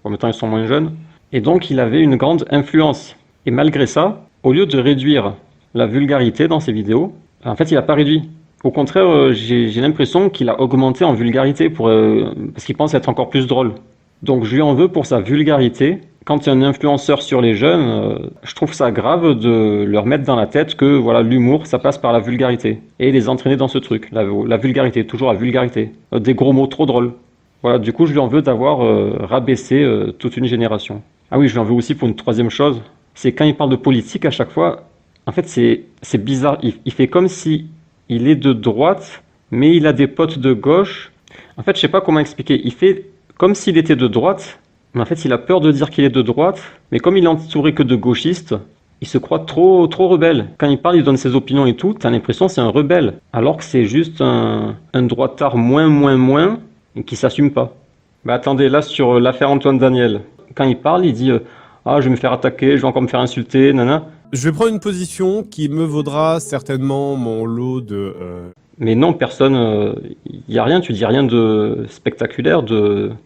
Speaker 3: En même temps, ils sont moins jeunes. Et donc, il avait une grande influence. Et malgré ça, au lieu de réduire la vulgarité dans ses vidéos, en fait, il n'a pas réduit. Au contraire, j'ai l'impression qu'il a augmenté en vulgarité parce qu'il pense être encore plus drôle. Donc, je lui en veux pour sa vulgarité. Quand il y a un influenceur sur les jeunes, je trouve ça grave de leur mettre dans la tête que voilà, l'humour, ça passe par la vulgarité. Et les entraîner dans ce truc, la vulgarité, toujours la vulgarité. Des gros mots trop drôles. Voilà, du coup, je lui en veux d'avoir rabaissé toute une génération. Ah oui, je lui en veux aussi pour une troisième chose. C'est quand il parle de politique à chaque fois, en fait c'est bizarre, il fait comme si il est de droite, mais il a des potes de gauche. En fait, je sais pas comment expliquer, il fait comme s'il était de droite, mais en fait il a peur de dire qu'il est de droite, mais comme il est entouré que de gauchistes, il se croit trop rebelle. Quand il parle, il donne ses opinions et tout, t'as l'impression que c'est un rebelle, alors que c'est juste un droitard moins, et qui s'assume pas. Bah attendez, là sur l'affaire Antoine Daniel, quand il parle, il dit... Ah, je vais me faire attaquer, je vais encore me faire insulter, nana.
Speaker 5: Je vais prendre une position qui me vaudra certainement mon lot de...
Speaker 3: Mais non, personne... y a rien, tu dis rien de spectaculaire,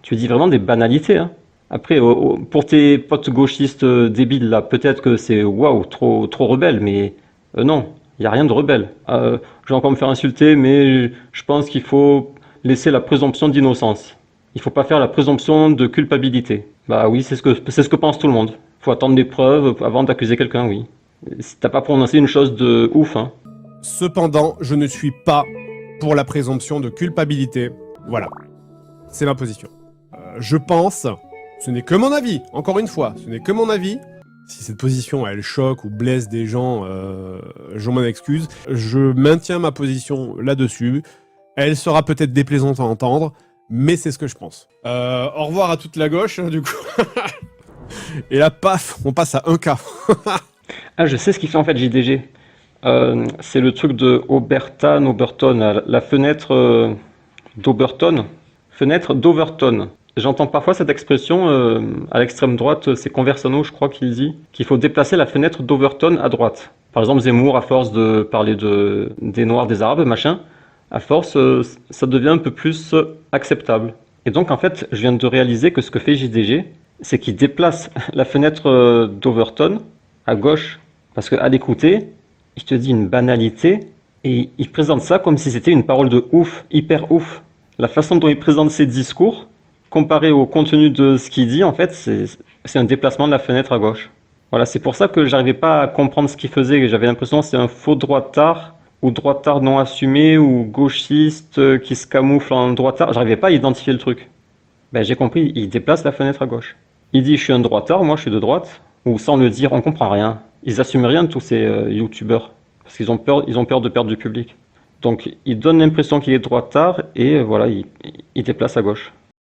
Speaker 3: tu dis vraiment des banalités. Hein. Après, pour tes potes gauchistes débiles, là, peut-être que c'est waouh, trop rebelle, mais non, il n'y a rien de rebelle. Je vais encore me faire insulter, mais je pense qu'il faut laisser la présomption d'innocence. Il faut pas faire la présomption de culpabilité. Bah oui, c'est ce que pense tout le monde. Faut attendre des preuves avant d'accuser quelqu'un, oui. T'as pas prononcé une chose de ouf, hein.
Speaker 5: Cependant, je ne suis pas pour la présomption de culpabilité. Voilà. C'est ma position. Je pense, ce n'est que mon avis, encore une fois, ce n'est que mon avis. Si cette position, elle choque ou blesse des gens, je m'en excuse. Je maintiens ma position là-dessus. Elle sera peut-être déplaisante à entendre, mais c'est ce que je pense. Au revoir à toute la gauche, hein, du coup. Et là, paf, on passe à 1K.
Speaker 3: Ah, je sais ce qu'il fait en fait, JDG. C'est le truc de Oberton, la fenêtre d'Oberton. Fenêtre d'Overton. J'entends parfois cette expression à l'extrême droite, c'est Conversano, je crois qu'il dit, qu'il faut déplacer la fenêtre d'Overton à droite. Par exemple, Zemmour, à force de parler des Noirs, des Arabes, machin, à force, ça devient un peu plus acceptable. Et donc, en fait, je viens de réaliser que ce que fait JDG, c'est qu'il déplace la fenêtre d'Overton à gauche. Parce qu'à l'écouter, il te dit une banalité, et il présente ça comme si c'était une parole de ouf, hyper ouf. La façon dont il présente ses discours, comparé au contenu de ce qu'il dit, en fait, c'est un déplacement de la fenêtre à gauche. Voilà, c'est pour ça que j'arrivais pas à comprendre ce qu'il faisait. J'avais l'impression que c'était un faux droitard, ou droitard non assumé, ou gauchiste qui se camoufle en droitard. J'arrivais pas à identifier le truc. Ben, j'ai compris, il déplace la fenêtre à gauche. Il dit je suis un droitard, moi je suis de droite, ou sans le dire, on comprend rien. Ils assument rien, tous ces youtubeurs, parce qu'ils ont peur de perdre du public. Donc il donne l'impression qu'il est droitard, et voilà, il déplace à gauche.